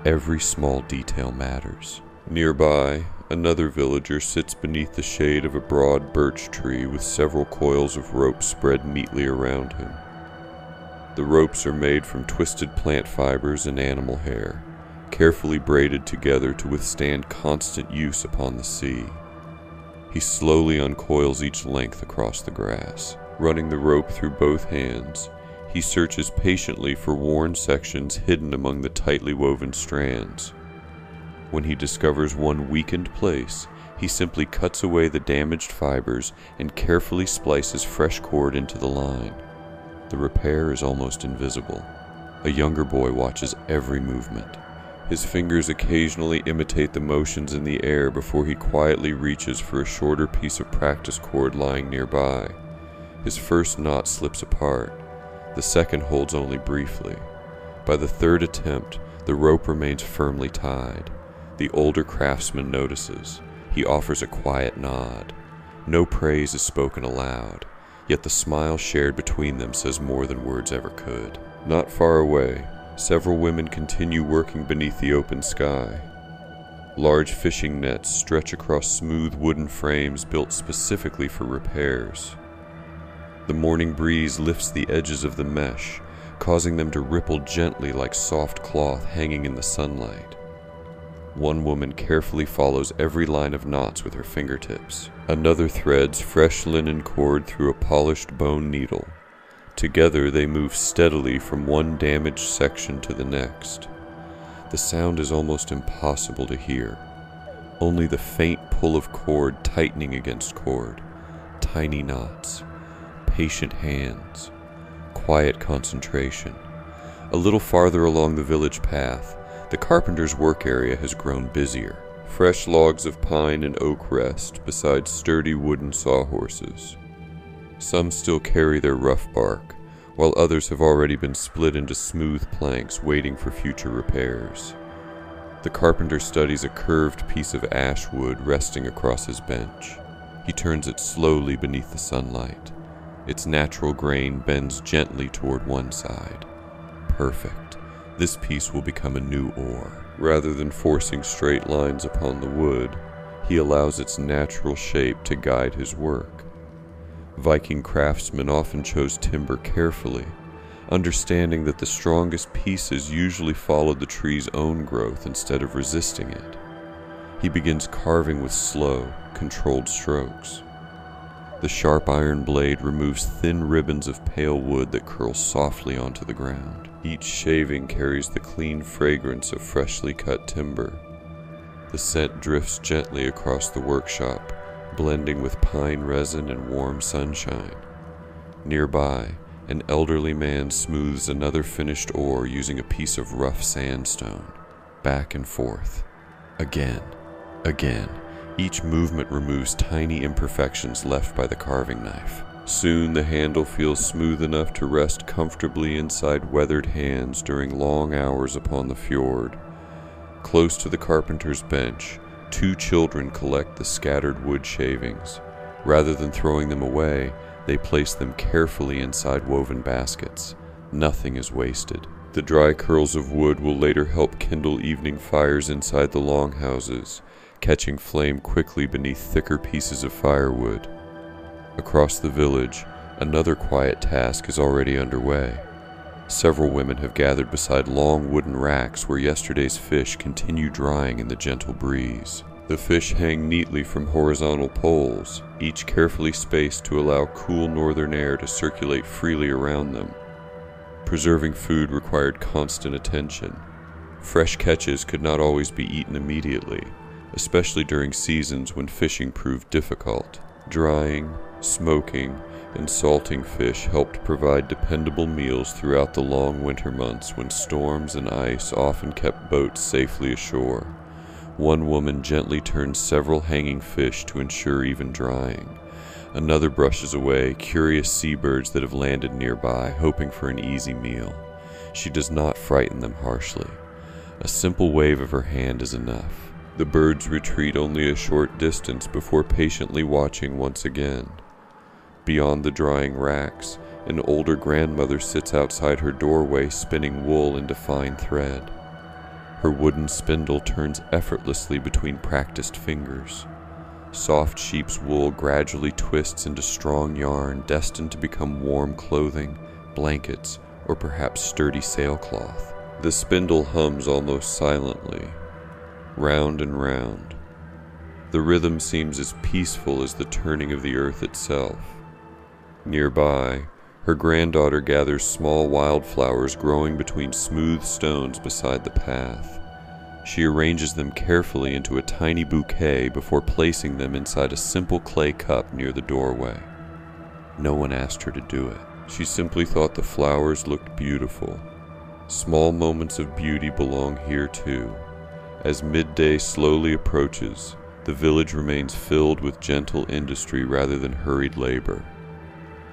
Every small detail matters. Nearby, another villager sits beneath the shade of a broad birch tree with several coils of rope spread neatly around him. The ropes are made from twisted plant fibers and animal hair, carefully braided together to withstand constant use upon the sea. He slowly uncoils each length across the grass. Running the rope through both hands, he searches patiently for worn sections hidden among the tightly woven strands. When he discovers one weakened place, he simply cuts away the damaged fibers and carefully splices fresh cord into the line. The repair is almost invisible. A younger boy watches every movement. His fingers occasionally imitate the motions in the air before he quietly reaches for a shorter piece of practice cord lying nearby. His first knot slips apart. The second holds only briefly. By the third attempt, the rope remains firmly tied. The older craftsman notices. He offers a quiet nod. No praise is spoken aloud, yet the smile shared between them says more than words ever could. Not far away, several women continue working beneath the open sky. Large fishing nets stretch across smooth wooden frames built specifically for repairs. The morning breeze lifts the edges of the mesh, causing them to ripple gently like soft cloth hanging in the sunlight. One woman carefully follows every line of knots with her fingertips. Another threads fresh linen cord through a polished bone needle. Together they move steadily from one damaged section to the next. The sound is almost impossible to hear. Only the faint pull of cord tightening against cord. Tiny knots. Patient hands. Quiet concentration. A little farther along the village path, the carpenter's work area has grown busier. Fresh logs of pine and oak rest beside sturdy wooden sawhorses. Some still carry their rough bark, while others have already been split into smooth planks waiting for future repairs. The carpenter studies a curved piece of ash wood resting across his bench. He turns it slowly beneath the sunlight. Its natural grain bends gently toward one side. Perfect. This piece will become a new oar. Rather than forcing straight lines upon the wood, he allows its natural shape to guide his work. Viking craftsmen often chose timber carefully, understanding that the strongest pieces usually followed the tree's own growth instead of resisting it. He begins carving with slow, controlled strokes. The sharp iron blade removes thin ribbons of pale wood that curl softly onto the ground. Each shaving carries the clean fragrance of freshly cut timber. The scent drifts gently across the workshop, blending with pine resin and warm sunshine. Nearby, an elderly man smooths another finished ore using a piece of rough sandstone. Back and forth. Again. Each movement removes tiny imperfections left by the carving knife. Soon the handle feels smooth enough to rest comfortably inside weathered hands during long hours upon the fjord. Close to the carpenter's bench, 2 children collect the scattered wood shavings. Rather than throwing them away, they place them carefully inside woven baskets. Nothing is wasted. The dry curls of wood will later help kindle evening fires inside the longhouses, catching flame quickly beneath thicker pieces of firewood. Across the village, another quiet task is already underway. Several women have gathered beside long wooden racks where yesterday's fish continue drying in the gentle breeze. The fish hang neatly from horizontal poles, each carefully spaced to allow cool northern air to circulate freely around them. Preserving food required constant attention. Fresh catches could not always be eaten immediately, especially during seasons when fishing proved difficult. Drying, smoking, and salting fish helped provide dependable meals throughout the long winter months when storms and ice often kept boats safely ashore. One woman gently turns several hanging fish to ensure even drying. Another brushes away curious seabirds that have landed nearby, hoping for an easy meal. She does not frighten them harshly. A simple wave of her hand is enough. The birds retreat only a short distance before patiently watching once again. Beyond the drying racks, an older grandmother sits outside her doorway spinning wool into fine thread. Her wooden spindle turns effortlessly between practiced fingers. Soft sheep's wool gradually twists into strong yarn destined to become warm clothing, blankets, or perhaps sturdy sailcloth. The spindle hums almost silently, round and round. The rhythm seems as peaceful as the turning of the earth itself. Nearby, her granddaughter gathers small wildflowers growing between smooth stones beside the path. She arranges them carefully into a tiny bouquet before placing them inside a simple clay cup near the doorway. No one asked her to do it. She simply thought the flowers looked beautiful. Small moments of beauty belong here too. As midday slowly approaches, the village remains filled with gentle industry rather than hurried labor.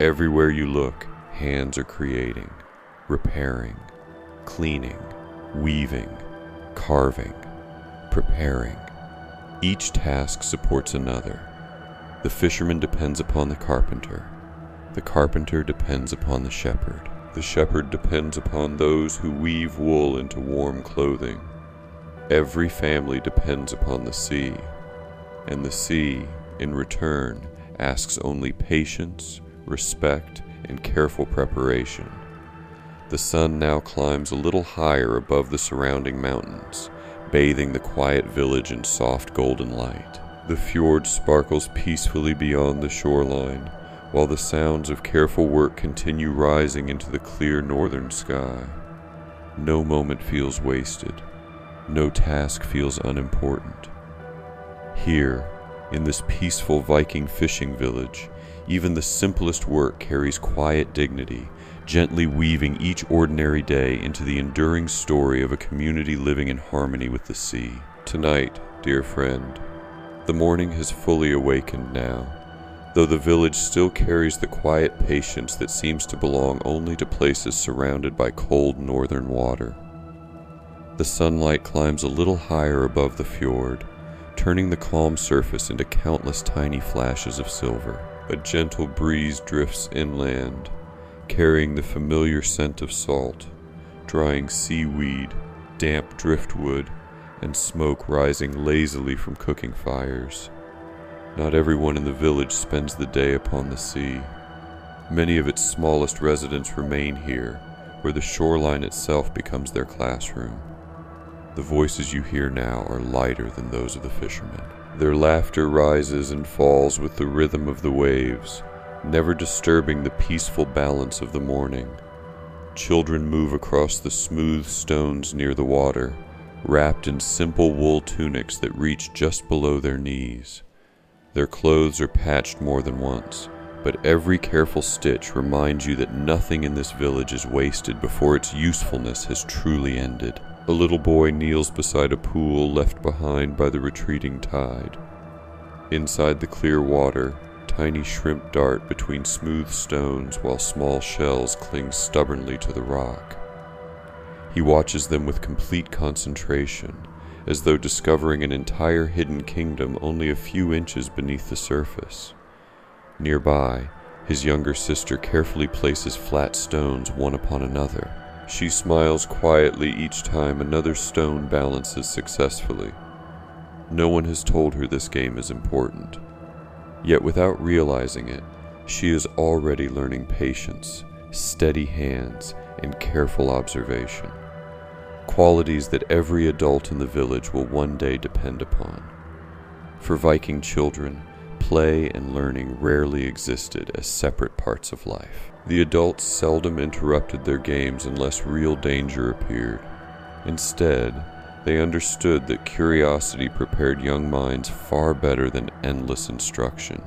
Everywhere you look, hands are creating, repairing, cleaning, weaving, carving, preparing. Each task supports another. The fisherman depends upon the carpenter. The carpenter depends upon the shepherd. The shepherd depends upon those who weave wool into warm clothing. Every family depends upon the sea, and the sea, in return, asks only patience, respect, and careful preparation. The sun now climbs a little higher above the surrounding mountains, bathing the quiet village in soft golden light. The fjord sparkles peacefully beyond the shoreline, while the sounds of careful work continue rising into the clear northern sky. No moment feels wasted. No task feels unimportant. Here, in this peaceful Viking fishing village, even the simplest work carries quiet dignity, gently weaving each ordinary day into the enduring story of a community living in harmony with the sea. Tonight, dear friend, the morning has fully awakened now, though the village still carries the quiet patience that seems to belong only to places surrounded by cold northern water. The sunlight climbs a little higher above the fjord, turning the calm surface into countless tiny flashes of silver. A gentle breeze drifts inland, carrying the familiar scent of salt, drying seaweed, damp driftwood, and smoke rising lazily from cooking fires. Not everyone in the village spends the day upon the sea. Many of its smallest residents remain here, where the shoreline itself becomes their classroom. The voices you hear now are lighter than those of the fishermen. Their laughter rises and falls with the rhythm of the waves, never disturbing the peaceful balance of the morning. Children move across the smooth stones near the water, wrapped in simple wool tunics that reach just below their knees. Their clothes are patched more than once, but every careful stitch reminds you that nothing in this village is wasted before its usefulness has truly ended. A little boy kneels beside a pool left behind by the retreating tide. Inside the clear water, tiny shrimp dart between smooth stones while small shells cling stubbornly to the rock. He watches them with complete concentration, as though discovering an entire hidden kingdom only a few inches beneath the surface. Nearby, his younger sister carefully places flat stones one upon another. She smiles quietly each time another stone balances successfully. No one has told her this game is important. Yet without realizing it, she is already learning patience, steady hands, and careful observation. Qualities that every adult in the village will one day depend upon. For Viking children, play and learning rarely existed as separate parts of life. The adults seldom interrupted their games unless real danger appeared. Instead, they understood that curiosity prepared young minds far better than endless instruction.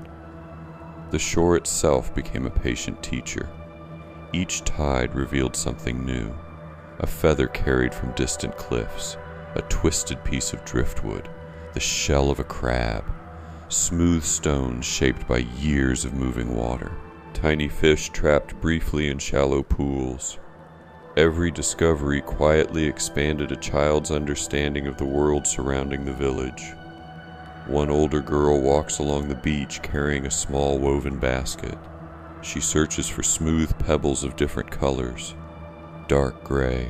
The shore itself became a patient teacher. Each tide revealed something new: a feather carried from distant cliffs, a twisted piece of driftwood, the shell of a crab, smooth stones shaped by years of moving water, tiny fish trapped briefly in shallow pools. Every discovery quietly expanded a child's understanding of the world surrounding the village. One older girl walks along the beach carrying a small woven basket. She searches for smooth pebbles of different colors: dark gray,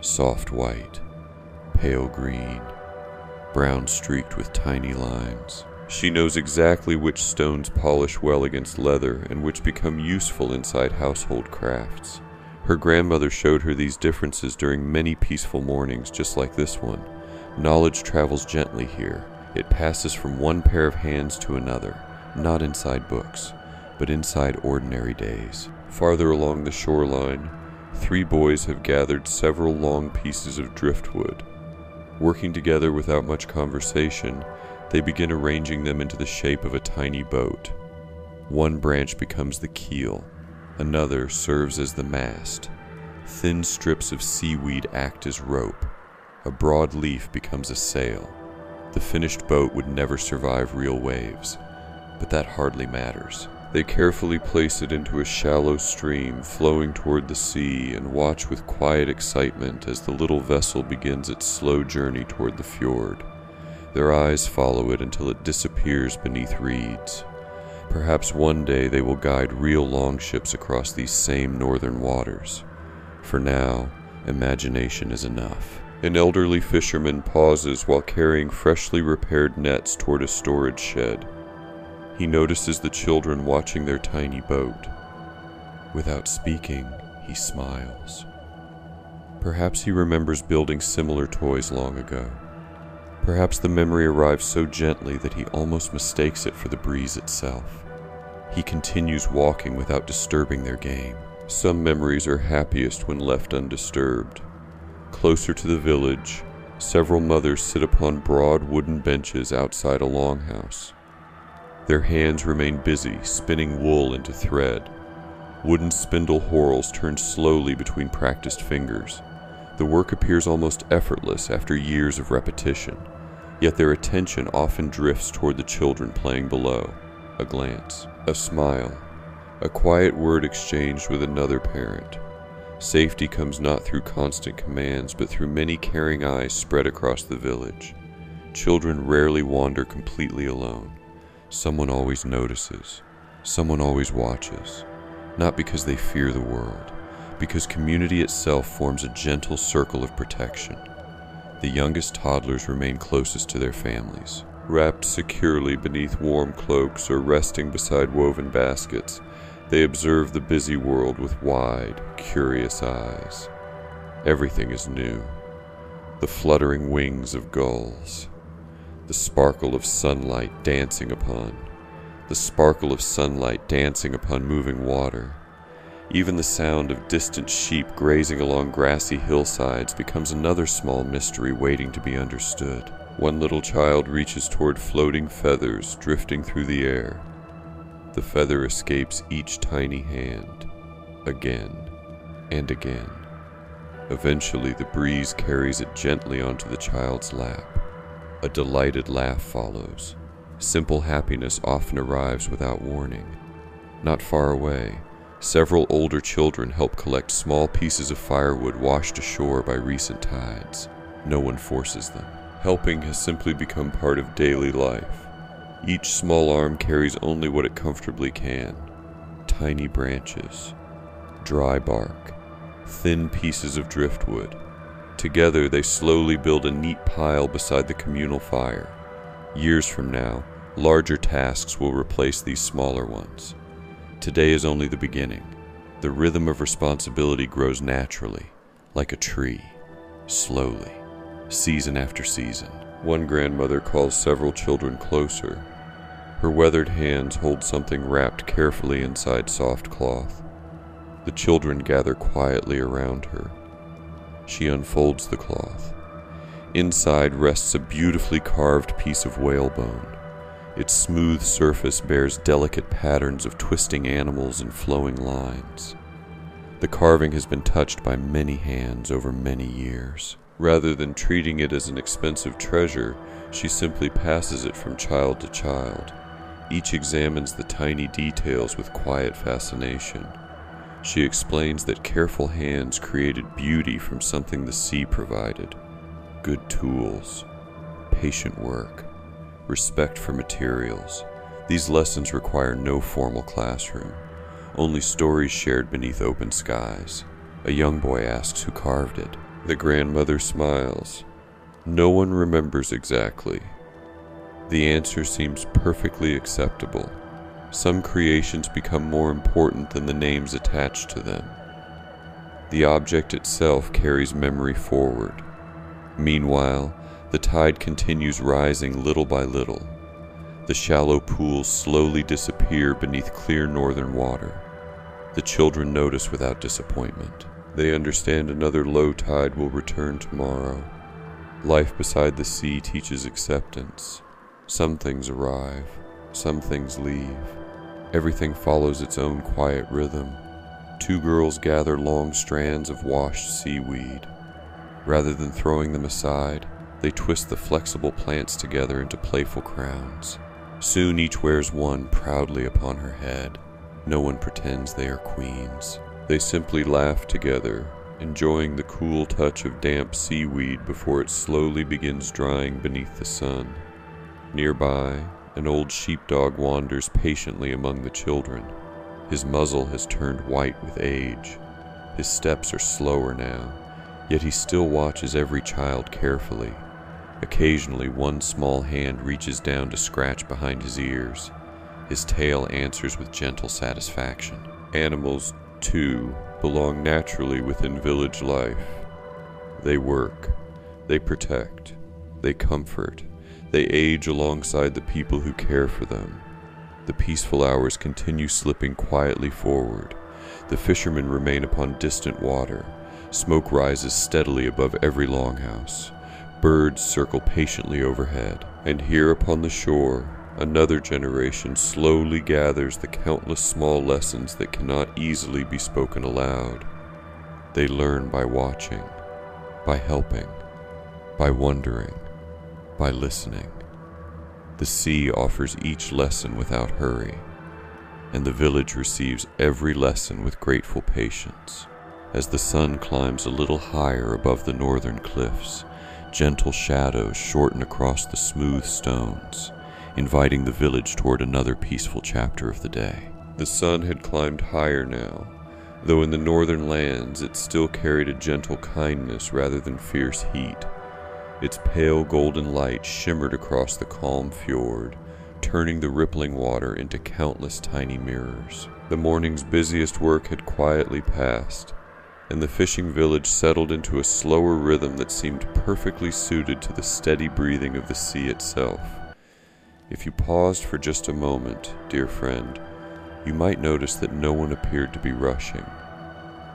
soft white, pale green, brown streaked with tiny lines. She knows exactly which stones polish well against leather and which become useful inside household crafts. Her grandmother showed her these differences during many peaceful mornings just like this one. Knowledge travels gently here. It passes from one pair of hands to another, not inside books, but inside ordinary days. Farther along the shoreline, 3 boys have gathered several long pieces of driftwood. Working together without much conversation, they begin arranging them into the shape of a tiny boat. One branch becomes the keel, another serves as the mast. Thin strips of seaweed act as rope. A broad leaf becomes a sail. The finished boat would never survive real waves, but that hardly matters. They carefully place it into a shallow stream flowing toward the sea and watch with quiet excitement as the little vessel begins its slow journey toward the fjord. Their eyes follow it until it disappears beneath reeds. Perhaps one day they will guide real longships across these same northern waters. For now, imagination is enough. An elderly fisherman pauses while carrying freshly repaired nets toward a storage shed. He notices the children watching their tiny boat. Without speaking, he smiles. Perhaps he remembers building similar toys long ago. Perhaps the memory arrives so gently that he almost mistakes it for the breeze itself. He continues walking without disturbing their game. Some memories are happiest when left undisturbed. Closer to the village, several mothers sit upon broad wooden benches outside a longhouse. Their hands remain busy, spinning wool into thread. Wooden spindle whorls turn slowly between practiced fingers. The work appears almost effortless after years of repetition, yet their attention often drifts toward the children playing below. A glance, a smile, a quiet word exchanged with another parent. Safety comes not through constant commands, but through many caring eyes spread across the village. Children rarely wander completely alone. Someone always notices. Someone always watches. Not because they fear the world, because community itself forms a gentle circle of protection. The youngest toddlers remain closest to their families, Wrapped securely beneath warm cloaks or resting beside woven baskets, they observe the busy world with wide, curious eyes. Everything is new. The fluttering wings of gulls, the sparkle of sunlight dancing upon moving water. Even the sound of distant sheep grazing along grassy hillsides becomes another small mystery waiting to be understood. One little child reaches toward floating feathers drifting through the air. The feather escapes each tiny hand, again and again. Eventually, the breeze carries it gently onto the child's lap. A delighted laugh follows. Simple happiness often arrives without warning. Not far away, several older children help collect small pieces of firewood washed ashore by recent tides. No one forces them. Helping has simply become part of daily life. Each small arm carries only what it comfortably can. Tiny branches, dry bark, thin pieces of driftwood. Together they slowly build a neat pile beside the communal fire. Years from now, larger tasks will replace these smaller ones. Today is only the beginning. The rhythm of responsibility grows naturally, like a tree, slowly, season after season. One grandmother calls several children closer. Her weathered hands hold something wrapped carefully inside soft cloth. The children gather quietly around her. She unfolds the cloth. Inside rests a beautifully carved piece of whalebone. Its smooth surface bears delicate patterns of twisting animals and flowing lines. The carving has been touched by many hands over many years. Rather than treating it as an expensive treasure, she simply passes it from child to child. Each examines the tiny details with quiet fascination. She explains that careful hands created beauty from something the sea provided. Good tools, patient work, respect for materials. These lessons require no formal classroom, only stories shared beneath open skies. A young boy asks who carved it. The grandmother smiles. No one remembers exactly. The answer seems perfectly acceptable. Some creations become more important than the names attached to them. The object itself carries memory forward. Meanwhile, the tide continues rising little by little. The shallow pools slowly disappear beneath clear northern water. The children notice without disappointment. They understand another low tide will return tomorrow. Life beside the sea teaches acceptance. Some things arrive, some things leave. Everything follows its own quiet rhythm. Two girls gather long strands of washed seaweed. Rather than throwing them aside, they twist the flexible plants together into playful crowns. Soon each wears one proudly upon her head. No one pretends they are queens. They simply laugh together, enjoying the cool touch of damp seaweed before it slowly begins drying beneath the sun. Nearby, an old sheepdog wanders patiently among the children. His muzzle has turned white with age. His steps are slower now, yet he still watches every child carefully. Occasionally, one small hand reaches down to scratch behind his ears. His tail answers with gentle satisfaction. Animals, too, belong naturally within village life. They work, they protect, they comfort, they age alongside the people who care for them. The peaceful hours continue slipping quietly forward. The fishermen remain upon distant water. Smoke rises steadily above every longhouse. Birds circle patiently overhead. And here upon the shore, another generation slowly gathers the countless small lessons that cannot easily be spoken aloud. They learn by watching, by helping, by wondering, by listening. The sea offers each lesson without hurry, and the village receives every lesson with grateful patience. As the sun climbs a little higher above the northern cliffs, gentle shadows shorten across the smooth stones, inviting the village toward another peaceful chapter of the day. The sun had climbed higher now, though in the northern lands it still carried a gentle kindness rather than fierce heat. Its pale golden light shimmered across the calm fjord, turning the rippling water into countless tiny mirrors. The morning's busiest work had quietly passed, and the fishing village settled into a slower rhythm that seemed perfectly suited to the steady breathing of the sea itself. If you paused for just a moment, dear friend, you might notice that no one appeared to be rushing.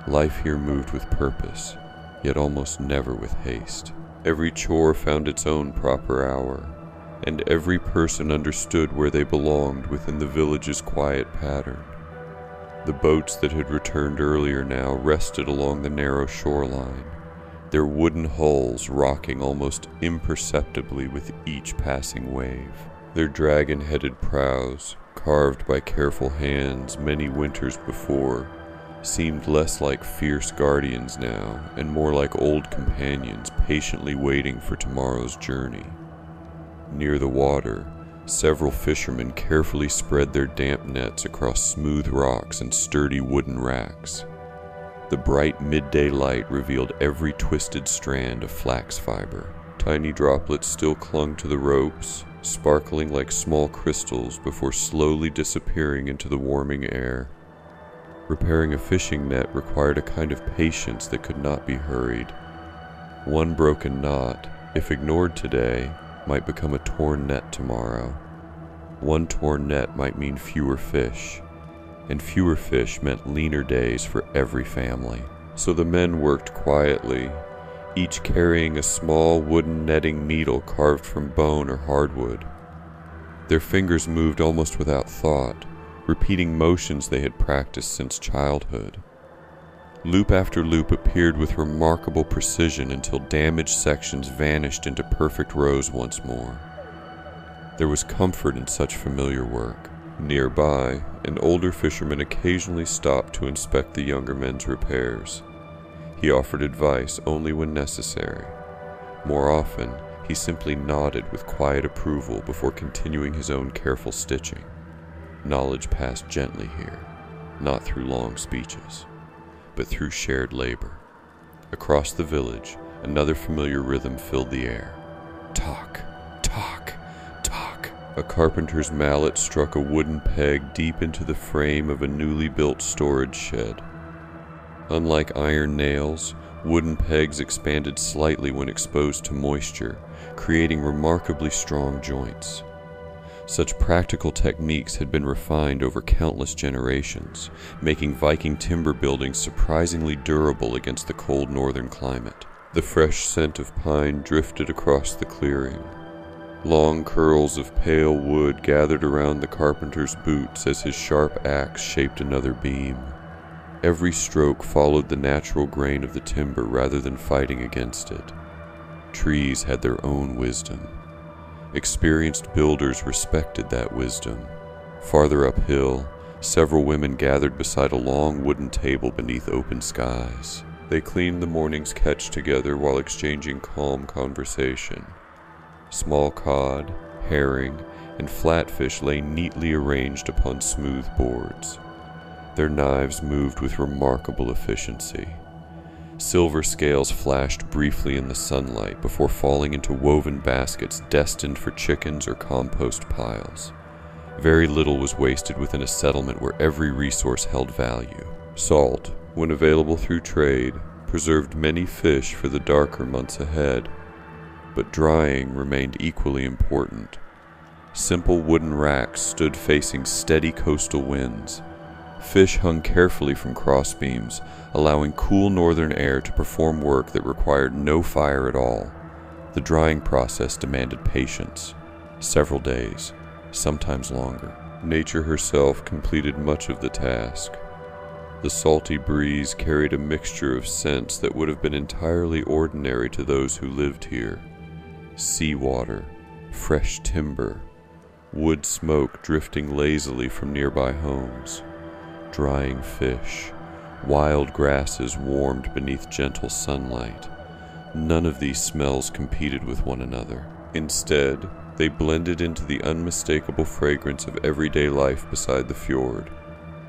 Life here moved with purpose, yet almost never with haste. Every chore found its own proper hour, and every person understood where they belonged within the village's quiet pattern. The boats that had returned earlier now rested along the narrow shoreline, their wooden hulls rocking almost imperceptibly with each passing wave. Their dragon-headed prows, carved by careful hands many winters before, seemed less like fierce guardians now, and more like old companions patiently waiting for tomorrow's journey. Near the water, several fishermen carefully spread their damp nets across smooth rocks and sturdy wooden racks. The bright midday light revealed every twisted strand of flax fiber. Tiny droplets still clung to the ropes, sparkling like small crystals before slowly disappearing into the warming air. Repairing a fishing net required a kind of patience that could not be hurried. One broken knot, if ignored today, might become a torn net tomorrow. One torn net might mean fewer fish, and fewer fish meant leaner days for every family. So the men worked quietly, each carrying a small wooden netting needle carved from bone or hardwood. Their fingers moved almost without thought, repeating motions they had practiced since childhood. Loop after loop appeared with remarkable precision until damaged sections vanished into perfect rows once more. There was comfort in such familiar work. Nearby, an older fisherman occasionally stopped to inspect the younger men's repairs. He offered advice only when necessary. More often, he simply nodded with quiet approval before continuing his own careful stitching. Knowledge passed gently here, not through long speeches, but through shared labor. Across the village, another familiar rhythm filled the air. Talk, talk, talk. A carpenter's mallet struck a wooden peg deep into the frame of a newly built storage shed. Unlike iron nails, wooden pegs expanded slightly when exposed to moisture, creating remarkably strong joints. Such practical techniques had been refined over countless generations, making Viking timber buildings surprisingly durable against the cold northern climate. The fresh scent of pine drifted across the clearing. Long curls of pale wood gathered around the carpenter's boots as his sharp axe shaped another beam. Every stroke followed the natural grain of the timber rather than fighting against it. Trees had their own wisdom. Experienced builders respected that wisdom. Farther uphill, several women gathered beside a long wooden table beneath open skies. They cleaned the morning's catch together while exchanging calm conversation. Small cod, herring, and flatfish lay neatly arranged upon smooth boards. Their knives moved with remarkable efficiency. Silver scales flashed briefly in the sunlight before falling into woven baskets destined for chickens or compost piles. Very little was wasted within a settlement where every resource held value. Salt, when available through trade, preserved many fish for the darker months ahead, but drying remained equally important. Simple wooden racks stood facing steady coastal winds. Fish hung carefully from crossbeams, allowing cool northern air to perform work that required no fire at all. The drying process demanded patience, several days, sometimes longer. Nature herself completed much of the task. The salty breeze carried a mixture of scents that would have been entirely ordinary to those who lived here. Seawater, fresh timber, wood smoke drifting lazily from nearby homes. Drying fish, wild grasses warmed beneath gentle sunlight. None of these smells competed with one another. Instead, they blended into the unmistakable fragrance of everyday life beside the fjord.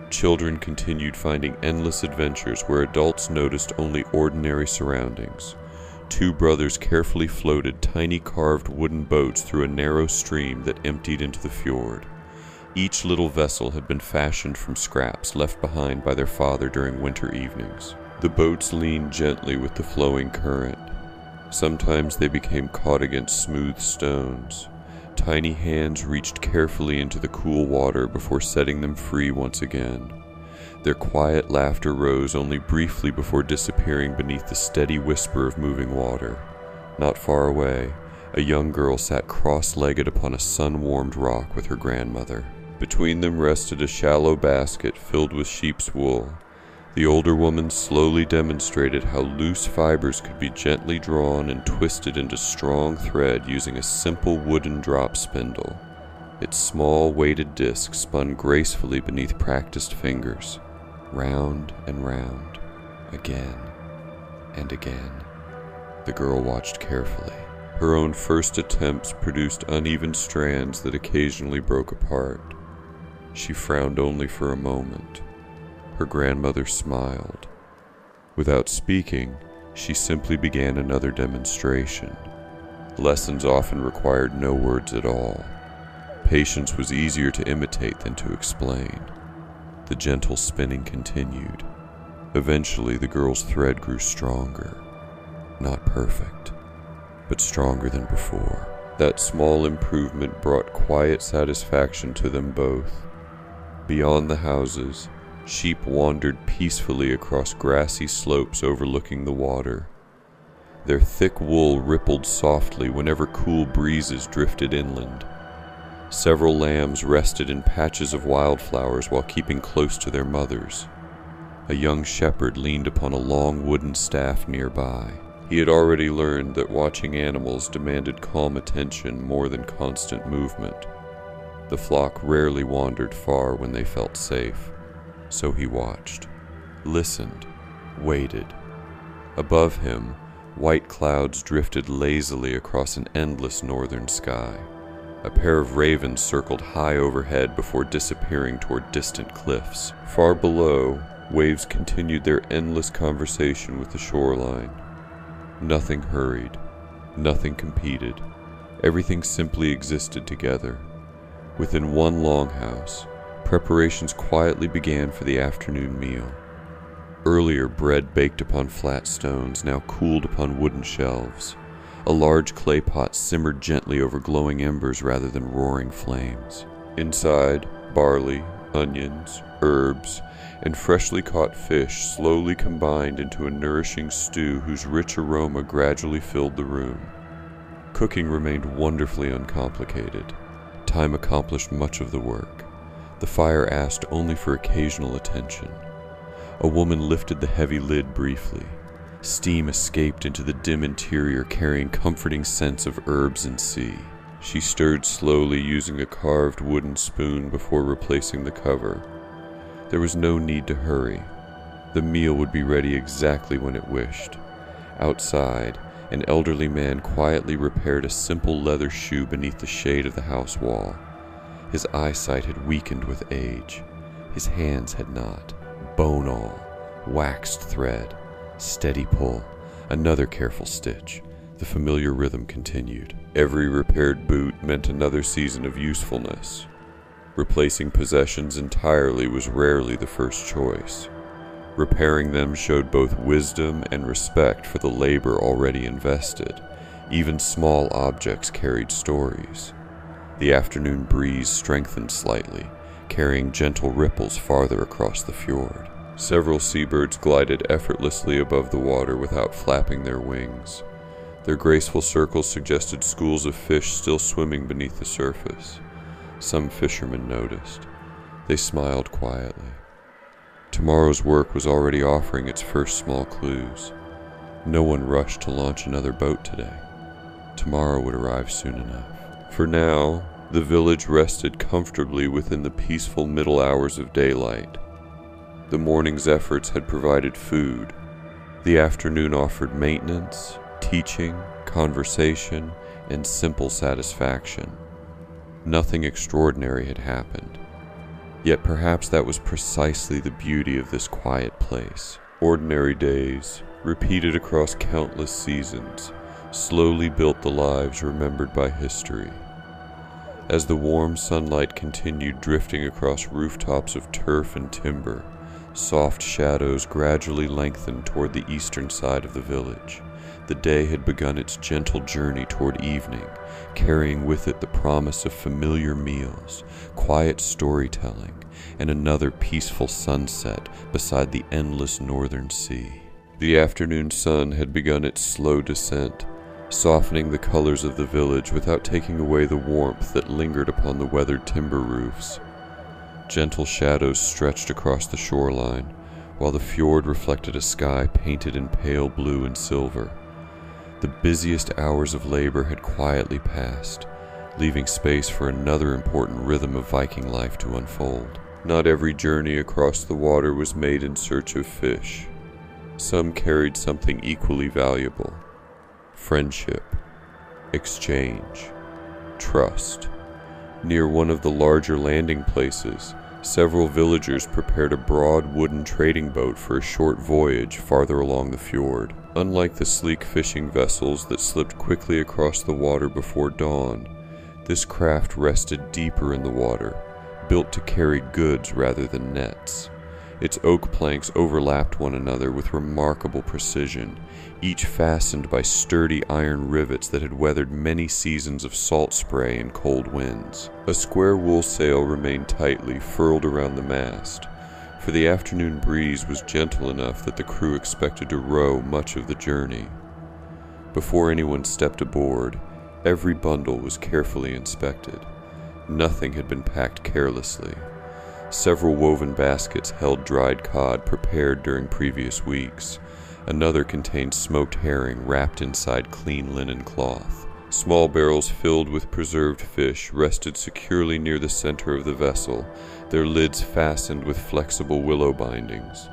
Children continued finding endless adventures where adults noticed only ordinary surroundings. Two brothers carefully floated tiny carved wooden boats through a narrow stream that emptied into the fjord. Each little vessel had been fashioned from scraps left behind by their father during winter evenings. The boats leaned gently with the flowing current. Sometimes they became caught against smooth stones. Tiny hands reached carefully into the cool water before setting them free once again. Their quiet laughter rose only briefly before disappearing beneath the steady whisper of moving water. Not far away, a young girl sat cross-legged upon a sun-warmed rock with her grandmother. Between them rested a shallow basket filled with sheep's wool. The older woman slowly demonstrated how loose fibers could be gently drawn and twisted into strong thread using a simple wooden drop spindle. Its small weighted disc spun gracefully beneath practiced fingers, round and round, again and again. The girl watched carefully. Her own first attempts produced uneven strands that occasionally broke apart. She frowned only for a moment. Her grandmother smiled. Without speaking, she simply began another demonstration. Lessons often required no words at all. Patience was easier to imitate than to explain. The gentle spinning continued. Eventually, the girl's thread grew stronger. Not perfect, but stronger than before. That small improvement brought quiet satisfaction to them both. Beyond the houses, sheep wandered peacefully across grassy slopes overlooking the water. Their thick wool rippled softly whenever cool breezes drifted inland. Several lambs rested in patches of wildflowers while keeping close to their mothers. A young shepherd leaned upon a long wooden staff nearby. He had already learned that watching animals demanded calm attention more than constant movement. The flock rarely wandered far when they felt safe, so he watched, listened, waited. Above him, white clouds drifted lazily across an endless northern sky. A pair of ravens circled high overhead before disappearing toward distant cliffs. Far below, waves continued their endless conversation with the shoreline. Nothing hurried, nothing competed. Everything simply existed together. Within one longhouse, preparations quietly began for the afternoon meal. Earlier, bread baked upon flat stones now cooled upon wooden shelves. A large clay pot simmered gently over glowing embers rather than roaring flames. Inside, barley, onions, herbs, and freshly caught fish slowly combined into a nourishing stew whose rich aroma gradually filled the room. Cooking remained wonderfully uncomplicated. Time accomplished much of the work. The fire asked only for occasional attention. A woman lifted the heavy lid briefly. Steam escaped into the dim interior, carrying comforting scents of herbs and sea. She stirred slowly using a carved wooden spoon before replacing the cover. There was no need to hurry. The meal would be ready exactly when it wished. Outside, an elderly man quietly repaired a simple leather shoe beneath the shade of the house wall. His eyesight had weakened with age. His hands had not. Bone awl, waxed thread, steady pull, another careful stitch. The familiar rhythm continued. Every repaired boot meant another season of usefulness. Replacing possessions entirely was rarely the first choice. Repairing them showed both wisdom and respect for the labor already invested. Even small objects carried stories. The afternoon breeze strengthened slightly, carrying gentle ripples farther across the fjord. Several seabirds glided effortlessly above the water without flapping their wings. Their graceful circles suggested schools of fish still swimming beneath the surface. Some fishermen noticed. They smiled quietly. Tomorrow's work was already offering its first small clues. No one rushed to launch another boat today. Tomorrow would arrive soon enough. For now, the village rested comfortably within the peaceful middle hours of daylight. The morning's efforts had provided food. The afternoon offered maintenance, teaching, conversation, and simple satisfaction. Nothing extraordinary had happened. Yet perhaps that was precisely the beauty of this quiet place. Ordinary days, repeated across countless seasons, slowly built the lives remembered by history. As the warm sunlight continued drifting across rooftops of turf and timber, soft shadows gradually lengthened toward the eastern side of the village. The day had begun its gentle journey toward evening, carrying with it the promise of familiar meals, quiet storytelling, and another peaceful sunset beside the endless northern sea. The afternoon sun had begun its slow descent, softening the colors of the village without taking away the warmth that lingered upon the weathered timber roofs. Gentle shadows stretched across the shoreline, while the fjord reflected a sky painted in pale blue and silver. The busiest hours of labor had quietly passed, leaving space for another important rhythm of Viking life to unfold. Not every journey across the water was made in search of fish. Some carried something equally valuable: friendship, exchange, trust. Near one of the larger landing places, several villagers prepared a broad wooden trading boat for a short voyage farther along the fjord. Unlike the sleek fishing vessels that slipped quickly across the water before dawn, this craft rested deeper in the water, built to carry goods rather than nets. Its oak planks overlapped one another with remarkable precision, each fastened by sturdy iron rivets that had weathered many seasons of salt spray and cold winds. A square wool sail remained tightly furled around the mast, for the afternoon breeze was gentle enough that the crew expected to row much of the journey. Before anyone stepped aboard, every bundle was carefully inspected. Nothing had been packed carelessly. Several woven baskets held dried cod prepared during previous weeks. Another contained smoked herring wrapped inside clean linen cloth. Small barrels filled with preserved fish rested securely near the center of the vessel, their lids fastened with flexible willow bindings.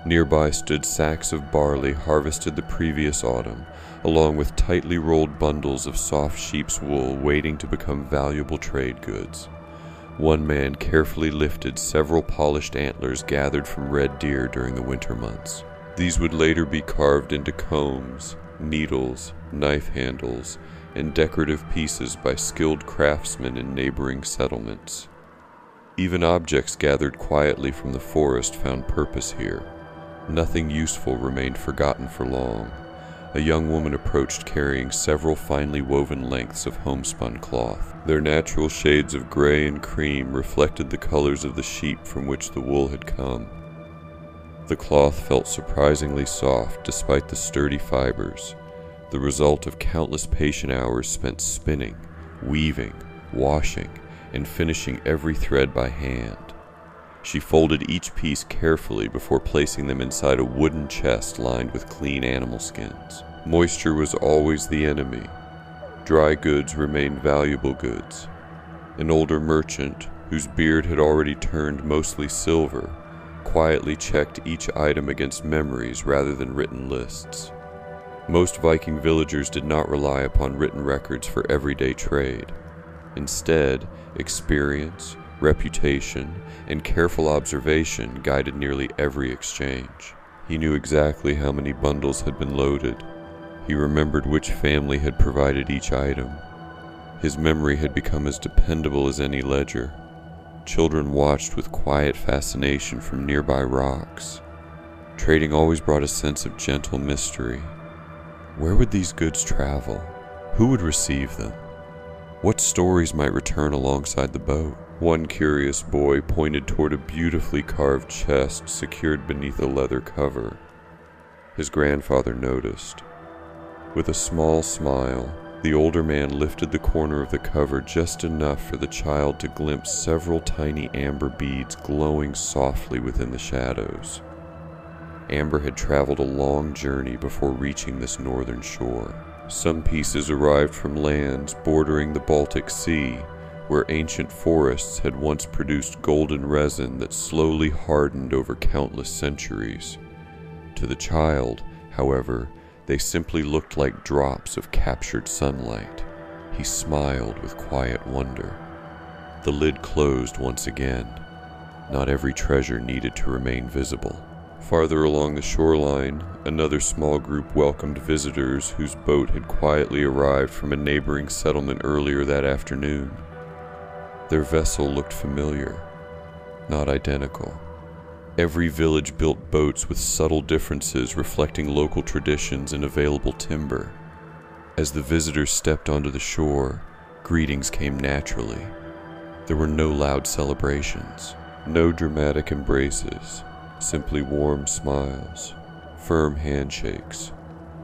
Nearby stood sacks of barley harvested the previous autumn, along with tightly rolled bundles of soft sheep's wool waiting to become valuable trade goods. One man carefully lifted several polished antlers gathered from red deer during the winter months. These would later be carved into combs, needles, knife handles, and decorative pieces by skilled craftsmen in neighboring settlements. Even objects gathered quietly from the forest found purpose here. Nothing useful remained forgotten for long. A young woman approached carrying several finely woven lengths of homespun cloth. Their natural shades of gray and cream reflected the colors of the sheep from which the wool had come. The cloth felt surprisingly soft despite the sturdy fibers, the result of countless patient hours spent spinning, weaving, washing, and finishing every thread by hand. She folded each piece carefully before placing them inside a wooden chest lined with clean animal skins. Moisture was always the enemy. Dry goods remained valuable goods. An older merchant, whose beard had already turned mostly silver, quietly checked each item against memories rather than written lists. Most Viking villagers did not rely upon written records for everyday trade. Instead, experience, reputation, and careful observation guided nearly every exchange. He knew exactly how many bundles had been loaded. He remembered which family had provided each item. His memory had become as dependable as any ledger. Children watched with quiet fascination from nearby rocks. Trading always brought a sense of gentle mystery. Where would these goods travel? Who would receive them? What stories might return alongside the boat? One curious boy pointed toward a beautifully carved chest secured beneath a leather cover. His grandfather noticed. With a small smile, the older man lifted the corner of the cover just enough for the child to glimpse several tiny amber beads glowing softly within the shadows. Amber had traveled a long journey before reaching this northern shore. Some pieces arrived from lands bordering the Baltic Sea, where ancient forests had once produced golden resin that slowly hardened over countless centuries. To the child, however, they simply looked like drops of captured sunlight. He smiled with quiet wonder. The lid closed once again. Not every treasure needed to remain visible. Farther along the shoreline, another small group welcomed visitors whose boat had quietly arrived from a neighboring settlement earlier that afternoon. Their vessel looked familiar, not identical. Every village built boats with subtle differences reflecting local traditions and available timber. As the visitors stepped onto the shore, greetings came naturally. There were no loud celebrations, no dramatic embraces, simply warm smiles, firm handshakes,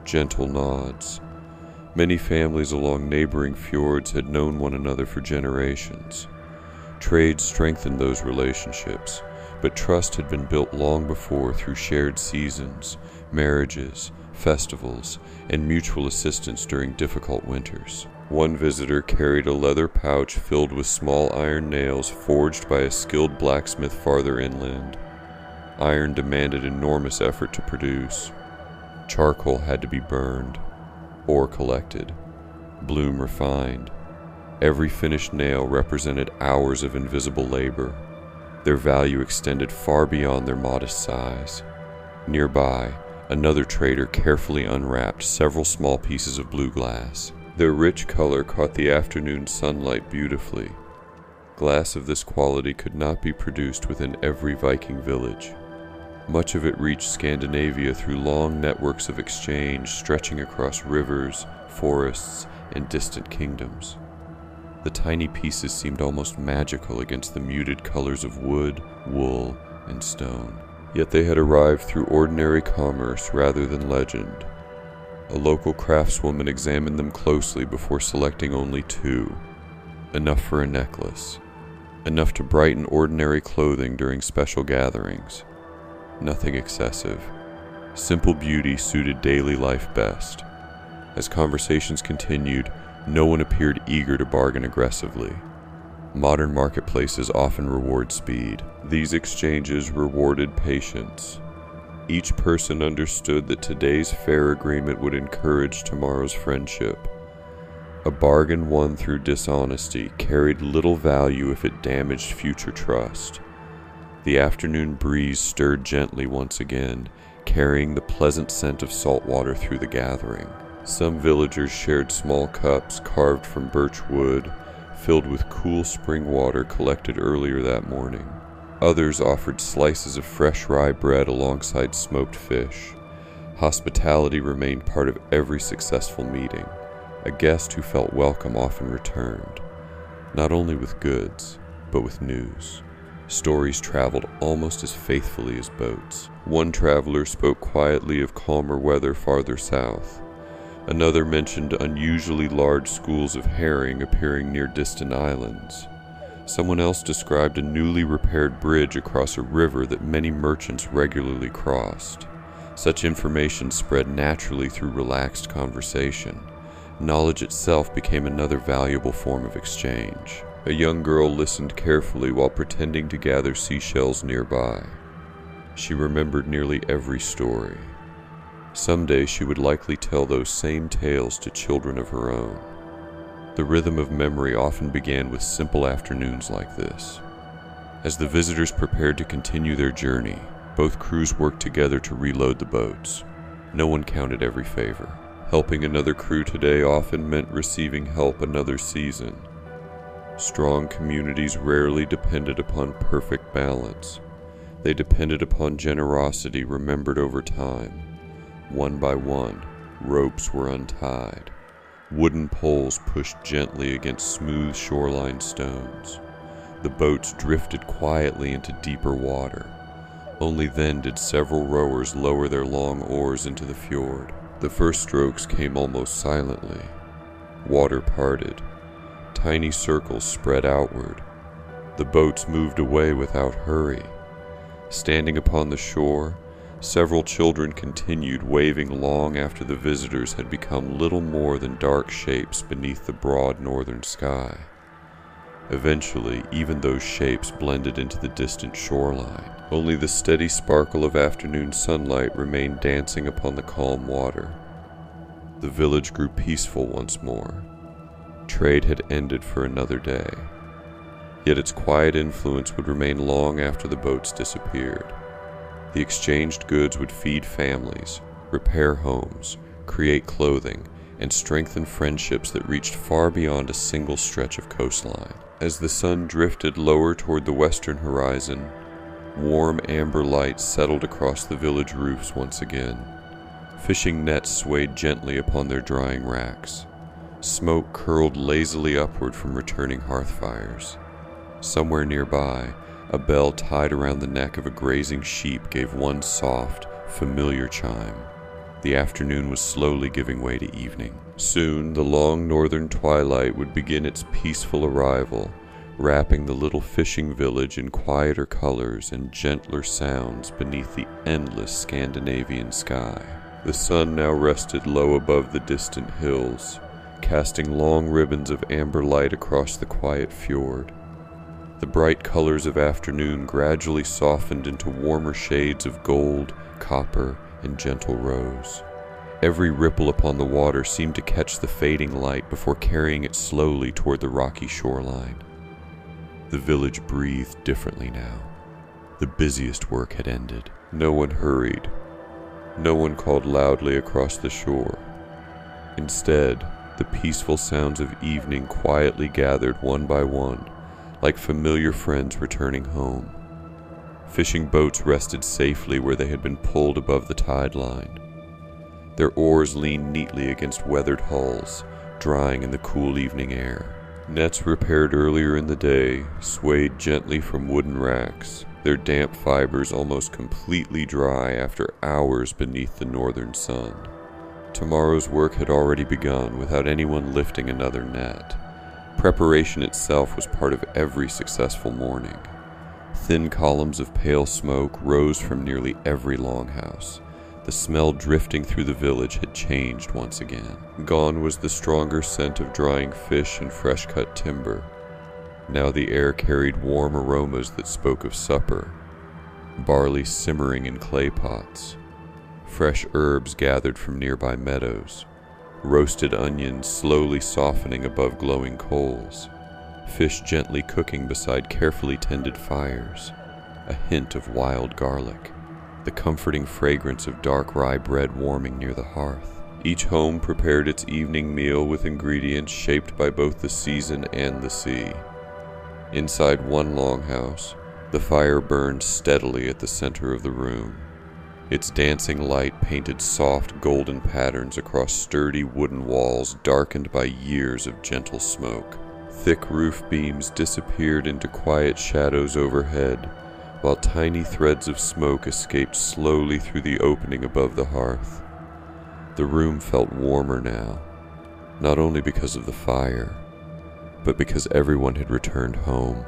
gentle nods. Many families along neighboring fjords had known one another for generations. Trade strengthened those relationships, but trust had been built long before through shared seasons, marriages, festivals, and mutual assistance during difficult winters. One visitor carried a leather pouch filled with small iron nails forged by a skilled blacksmith farther inland. Iron demanded enormous effort to produce. Charcoal had to be burned, ore collected, bloom refined. Every finished nail represented hours of invisible labor. Their value extended far beyond their modest size. Nearby, another trader carefully unwrapped several small pieces of blue glass. Their rich color caught the afternoon sunlight beautifully. Glass of this quality could not be produced within every Viking village. Much of it reached Scandinavia through long networks of exchange stretching across rivers, forests, and distant kingdoms. The tiny pieces seemed almost magical against the muted colors of wood, wool, and stone. Yet they had arrived through ordinary commerce rather than legend. A local craftswoman examined them closely before selecting only two. Enough for a necklace. Enough to brighten ordinary clothing during special gatherings. Nothing excessive. Simple beauty suited daily life best. As conversations continued, no one appeared eager to bargain aggressively. Modern marketplaces often reward speed. These exchanges rewarded patience. Each person understood that today's fair agreement would encourage tomorrow's friendship. A bargain won through dishonesty carried little value if it damaged future trust. The afternoon breeze stirred gently once again, carrying the pleasant scent of salt water through the gathering. Some villagers shared small cups carved from birch wood, filled with cool spring water collected earlier that morning. Others offered slices of fresh rye bread alongside smoked fish. Hospitality remained part of every successful meeting. A guest who felt welcome often returned, not only with goods, but with news. Stories traveled almost as faithfully as boats. One traveler spoke quietly of calmer weather farther south. Another mentioned unusually large schools of herring appearing near distant islands. Someone else described a newly repaired bridge across a river that many merchants regularly crossed. Such information spread naturally through relaxed conversation. Knowledge itself became another valuable form of exchange. A young girl listened carefully while pretending to gather seashells nearby. She remembered nearly every story. Someday she would likely tell those same tales to children of her own. The rhythm of memory often began with simple afternoons like this. As the visitors prepared to continue their journey, both crews worked together to reload the boats. No one counted every favor. Helping another crew today often meant receiving help another season. Strong communities rarely depended upon perfect balance. They depended upon generosity remembered over time. One by one, ropes were untied. Wooden poles pushed gently against smooth shoreline stones. The boats drifted quietly into deeper water. Only then did several rowers lower their long oars into the fjord. The first strokes came almost silently. Water parted. Tiny circles spread outward. The boats moved away without hurry. Standing upon the shore, several children continued waving long after the visitors had become little more than dark shapes beneath the broad northern sky. Eventually, even those shapes blended into the distant shoreline. Only the steady sparkle of afternoon sunlight remained dancing upon the calm water. The village grew peaceful once more. Trade had ended for another day. Yet its quiet influence would remain long after the boats disappeared. The exchanged goods would feed families, repair homes, create clothing, and strengthen friendships that reached far beyond a single stretch of coastline. As the sun drifted lower toward the western horizon, warm amber light settled across the village roofs once again. Fishing nets swayed gently upon their drying racks. Smoke curled lazily upward from returning hearth fires. Somewhere nearby, a bell tied around the neck of a grazing sheep gave one soft, familiar chime. The afternoon was slowly giving way to evening. Soon, the long northern twilight would begin its peaceful arrival, wrapping the little fishing village in quieter colors and gentler sounds beneath the endless Scandinavian sky. The sun now rested low above the distant hills, casting long ribbons of amber light across the quiet fjord. The bright colors of afternoon gradually softened into warmer shades of gold, copper, and gentle rose. Every ripple upon the water seemed to catch the fading light before carrying it slowly toward the rocky shoreline. The village breathed differently now. The busiest work had ended. No one hurried. No one called loudly across the shore. Instead, the peaceful sounds of evening quietly gathered one by one, like familiar friends returning home. Fishing boats rested safely where they had been pulled above the tide line. Their oars leaned neatly against weathered hulls, drying in the cool evening air. Nets repaired earlier in the day swayed gently from wooden racks, their damp fibers almost completely dry after hours beneath the northern sun. Tomorrow's work had already begun without anyone lifting another net. Preparation itself was part of every successful morning. Thin columns of pale smoke rose from nearly every longhouse. The smell drifting through the village had changed once again. Gone was the stronger scent of drying fish and fresh-cut timber. Now the air carried warm aromas that spoke of supper. Barley simmering in clay pots. Fresh herbs gathered from nearby meadows. Roasted onions slowly softening above glowing coals. Fish gently cooking beside carefully tended fires. A hint of wild garlic. The comforting fragrance of dark rye bread warming near the hearth. Each home prepared its evening meal with ingredients shaped by both the season and the sea. Inside one longhouse, the fire burned steadily at the center of the room. Its dancing light painted soft golden patterns across sturdy wooden walls darkened by years of gentle smoke. Thick roof beams disappeared into quiet shadows overhead, while tiny threads of smoke escaped slowly through the opening above the hearth. The room felt warmer now, not only because of the fire, but because everyone had returned home.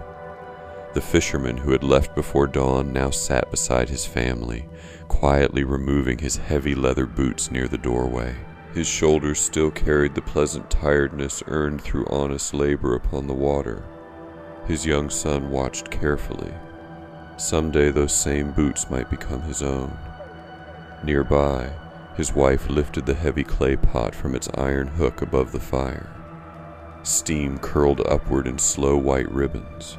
The fisherman who had left before dawn now sat beside his family, quietly removing his heavy leather boots near the doorway. His shoulders still carried the pleasant tiredness earned through honest labor upon the water. His young son watched carefully. Someday those same boots might become his own. Nearby, his wife lifted the heavy clay pot from its iron hook above the fire. Steam curled upward in slow white ribbons.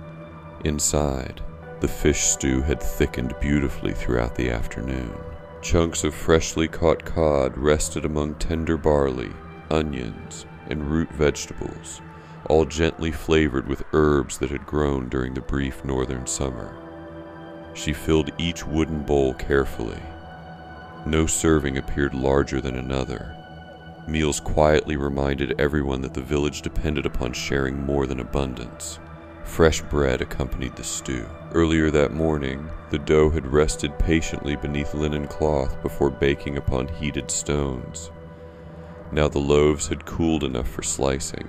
Inside, the fish stew had thickened beautifully throughout the afternoon. Chunks of freshly caught cod rested among tender barley, onions, and root vegetables, all gently flavored with herbs that had grown during the brief northern summer. She filled each wooden bowl carefully. No serving appeared larger than another. Meals quietly reminded everyone that the village depended upon sharing more than abundance. Fresh bread accompanied the stew. Earlier that morning, the dough had rested patiently beneath linen cloth before baking upon heated stones. Now the loaves had cooled enough for slicing.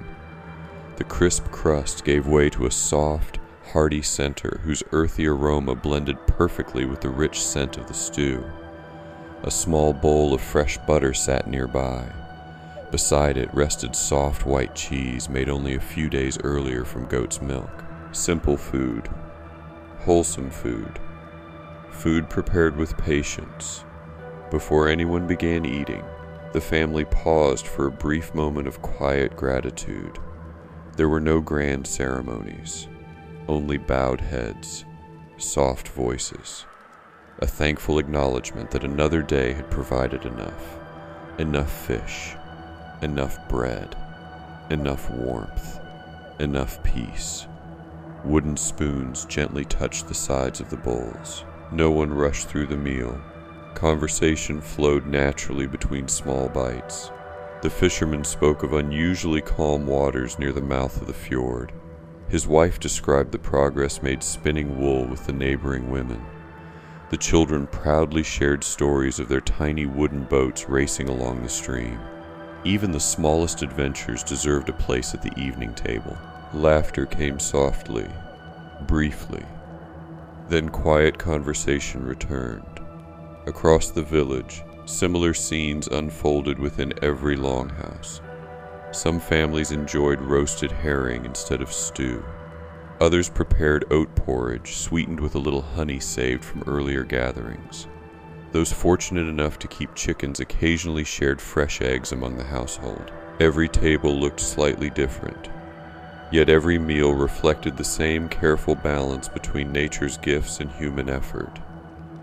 The crisp crust gave way to a soft, hearty center whose earthy aroma blended perfectly with the rich scent of the stew. A small bowl of fresh butter sat nearby. Beside it rested soft white cheese made only a few days earlier from goat's milk. Simple food. Wholesome food. Food prepared with patience. Before anyone began eating, the family paused for a brief moment of quiet gratitude. There were no grand ceremonies, only bowed heads, soft voices, a thankful acknowledgement that another day had provided enough fish, enough bread, enough warmth, enough peace. Wooden spoons gently touched the sides of the bowls. No one rushed through the meal. Conversation flowed naturally between small bites. The fisherman spoke of unusually calm waters near the mouth of the fjord. His wife described the progress made spinning wool with the neighboring women. The children proudly shared stories of their tiny wooden boats racing along the stream. Even the smallest adventures deserved a place at the evening table. Laughter came softly, briefly. Then quiet conversation returned. Across the village, similar scenes unfolded within every longhouse. Some families enjoyed roasted herring instead of stew. Others prepared oat porridge, sweetened with a little honey saved from earlier gatherings. Those fortunate enough to keep chickens occasionally shared fresh eggs among the household. Every table looked slightly different, yet every meal reflected the same careful balance between nature's gifts and human effort.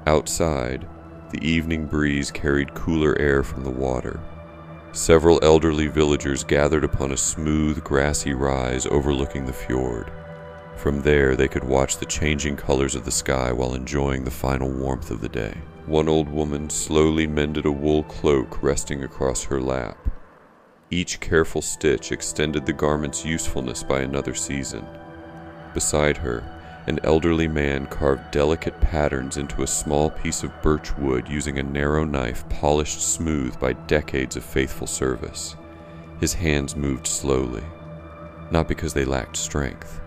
Outside, the evening breeze carried cooler air from the water. Several elderly villagers gathered upon a smooth, grassy rise overlooking the fjord. From there, they could watch the changing colors of the sky while enjoying the final warmth of the day. One old woman slowly mended a wool cloak resting across her lap. Each careful stitch extended the garment's usefulness by another season. Beside her, an elderly man carved delicate patterns into a small piece of birch wood using a narrow knife polished smooth by decades of faithful service. His hands moved slowly, not because they lacked strength,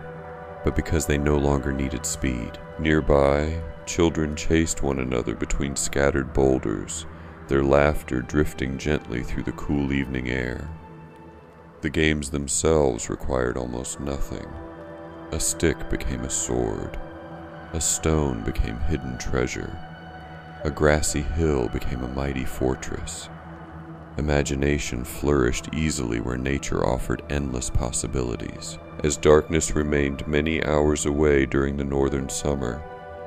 but because they no longer needed speed. Nearby, children chased one another between scattered boulders, their laughter drifting gently through the cool evening air. The games themselves required almost nothing. A stick became a sword. A stone became hidden treasure. A grassy hill became a mighty fortress. Imagination flourished easily where nature offered endless possibilities. As darkness remained many hours away during the northern summer,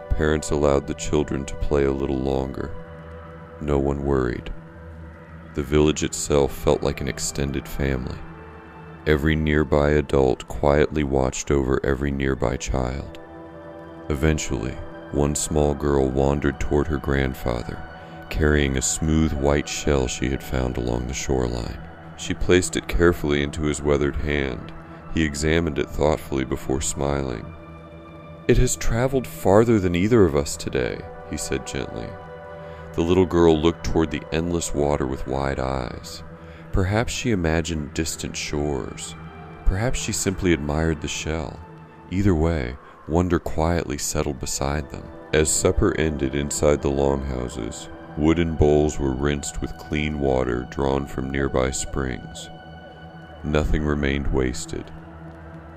parents allowed the children to play a little longer. No one worried. The village itself felt like an extended family. Every nearby adult quietly watched over every nearby child. Eventually, one small girl wandered toward her grandfather, carrying a smooth white shell she had found along the shoreline. She placed it carefully into his weathered hand. He examined it thoughtfully before smiling. "It has traveled farther than either of us today," he said gently. The little girl looked toward the endless water with wide eyes. Perhaps she imagined distant shores. Perhaps she simply admired the shell. Either way, wonder quietly settled beside them. As supper ended inside the longhouses, wooden bowls were rinsed with clean water drawn from nearby springs. Nothing remained wasted.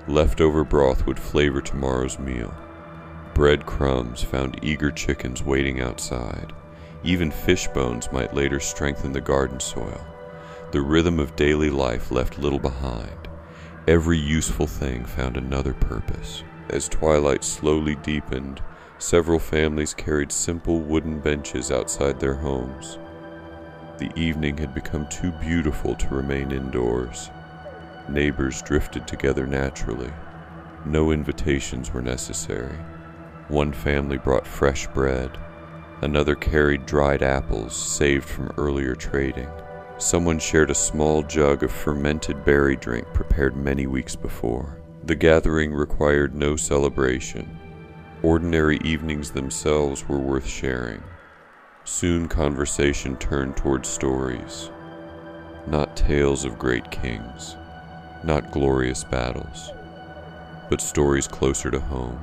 Leftover broth would flavor tomorrow's meal. Bread crumbs found eager chickens waiting outside. Even fish bones might later strengthen the garden soil. The rhythm of daily life left little behind. Every useful thing found another purpose. As twilight slowly deepened, several families carried simple wooden benches outside their homes. The evening had become too beautiful to remain indoors. Neighbors drifted together naturally. No invitations were necessary. One family brought fresh bread. Another carried dried apples saved from earlier trading. Someone shared a small jug of fermented berry drink prepared many weeks before. The gathering required no celebration. Ordinary evenings themselves were worth sharing. Soon conversation turned toward stories. Not tales of great kings, not glorious battles, but stories closer to home.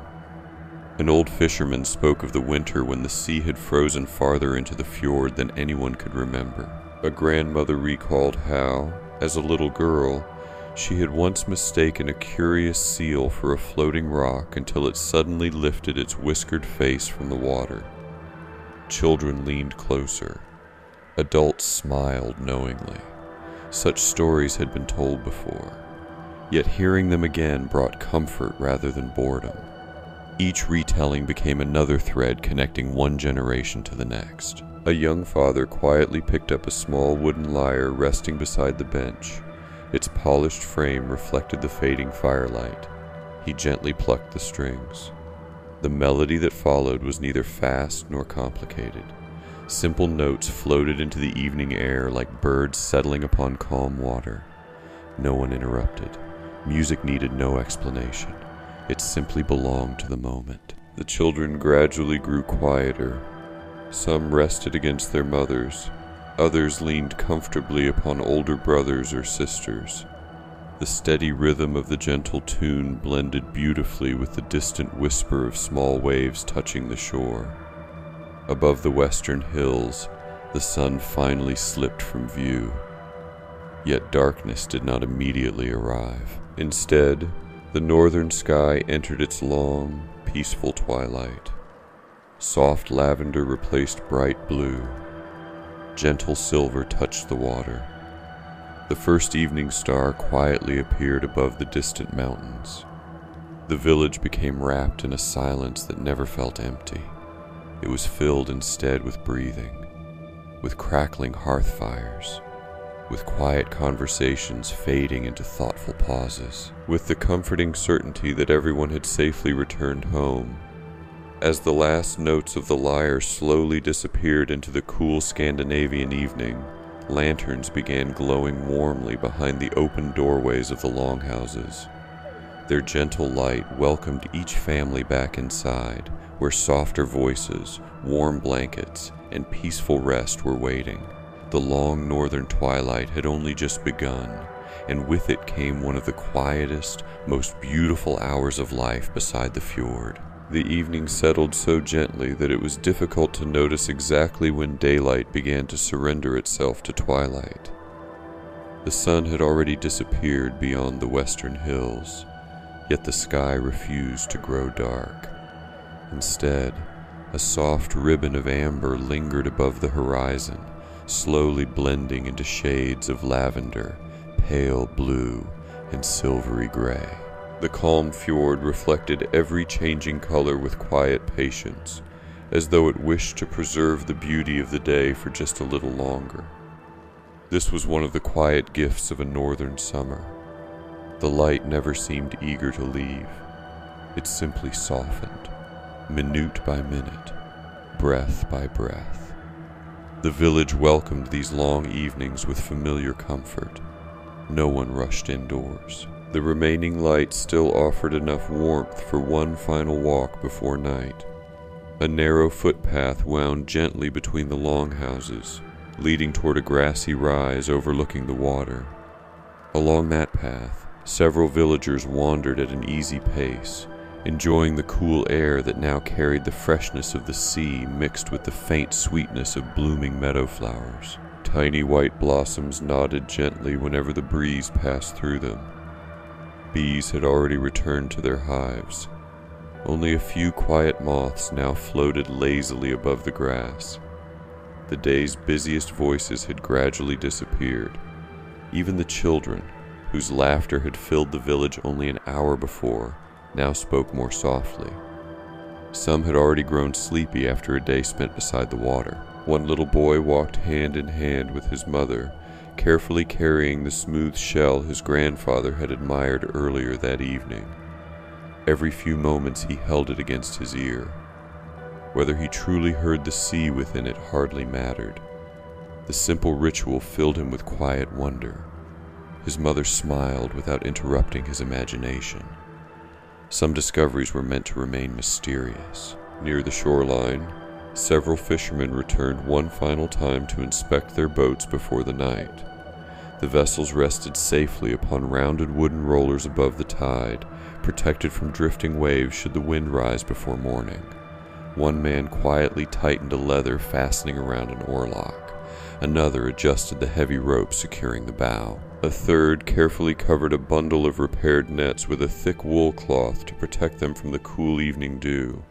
An old fisherman spoke of the winter when the sea had frozen farther into the fjord than anyone could remember. A grandmother recalled how, as a little girl, she had once mistaken a curious seal for a floating rock until it suddenly lifted its whiskered face from the water. Children leaned closer. Adults smiled knowingly. Such stories had been told before, yet hearing them again brought comfort rather than boredom. Each retelling became another thread connecting one generation to the next. A young father quietly picked up a small wooden lyre resting beside the bench. Its polished frame reflected the fading firelight. He gently plucked the strings. The melody that followed was neither fast nor complicated. Simple notes floated into the evening air like birds settling upon calm water. No one interrupted. Music needed no explanation. It simply belonged to the moment. The children gradually grew quieter. Some rested against their mothers. Others leaned comfortably upon older brothers or sisters. The steady rhythm of the gentle tune blended beautifully with the distant whisper of small waves touching the shore. Above the western hills, the sun finally slipped from view. Yet darkness did not immediately arrive. Instead, the northern sky entered its long, peaceful twilight. Soft lavender replaced bright blue. Gentle silver touched the water. The first evening star quietly appeared above the distant mountains. The village became wrapped in a silence that never felt empty. It was filled instead with breathing, with crackling hearth fires, with quiet conversations fading into thoughtful pauses, with the comforting certainty that everyone had safely returned home. As the last notes of the lyre slowly disappeared into the cool Scandinavian evening, lanterns began glowing warmly behind the open doorways of the longhouses. Their gentle light welcomed each family back inside, where softer voices, warm blankets, and peaceful rest were waiting. The long northern twilight had only just begun, and with it came one of the quietest, most beautiful hours of life beside the fjord. The evening settled so gently that it was difficult to notice exactly when daylight began to surrender itself to twilight. The sun had already disappeared beyond the western hills, yet the sky refused to grow dark. Instead, a soft ribbon of amber lingered above the horizon, slowly blending into shades of lavender, pale blue, and silvery gray. The calm fjord reflected every changing color with quiet patience, as though it wished to preserve the beauty of the day for just a little longer. This was one of the quiet gifts of a northern summer. The light never seemed eager to leave. It simply softened, minute by minute, breath by breath. The village welcomed these long evenings with familiar comfort. No one rushed indoors. The remaining light still offered enough warmth for one final walk before night. A narrow footpath wound gently between the longhouses, leading toward a grassy rise overlooking the water. Along that path, several villagers wandered at an easy pace, enjoying the cool air that now carried the freshness of the sea mixed with the faint sweetness of blooming meadow flowers. Tiny white blossoms nodded gently whenever the breeze passed through them. Bees had already returned to their hives. Only a few quiet moths now floated lazily above the grass. The day's busiest voices had gradually disappeared. Even the children, whose laughter had filled the village only an hour before, now spoke more softly. Some had already grown sleepy after a day spent beside the water. One little boy walked hand in hand with his mother, carefully carrying the smooth shell his grandfather had admired earlier that evening. Every few moments he held it against his ear. Whether he truly heard the sea within it hardly mattered. The simple ritual filled him with quiet wonder. His mother smiled without interrupting his imagination. Some discoveries were meant to remain mysterious. Near the shoreline, several fishermen returned one final time to inspect their boats before the night. The vessels rested safely upon rounded wooden rollers above the tide, protected from drifting waves should the wind rise before morning. One man quietly tightened a leather fastening around an oarlock. Another adjusted the heavy rope securing the bow. A third carefully covered a bundle of repaired nets with a thick wool cloth to protect them from the cool evening dew.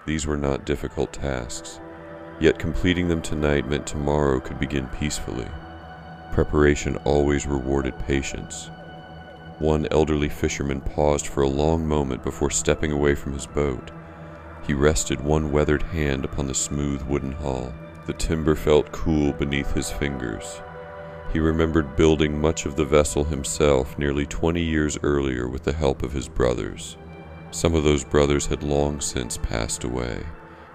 These were not difficult tasks, yet completing them tonight meant tomorrow could begin peacefully. Preparation always rewarded patience. One elderly fisherman paused for a long moment before stepping away from his boat. He rested one weathered hand upon the smooth wooden hull. The timber felt cool beneath his fingers. He remembered building much of the vessel himself nearly 20 years earlier with the help of his brothers. Some of those brothers had long since passed away,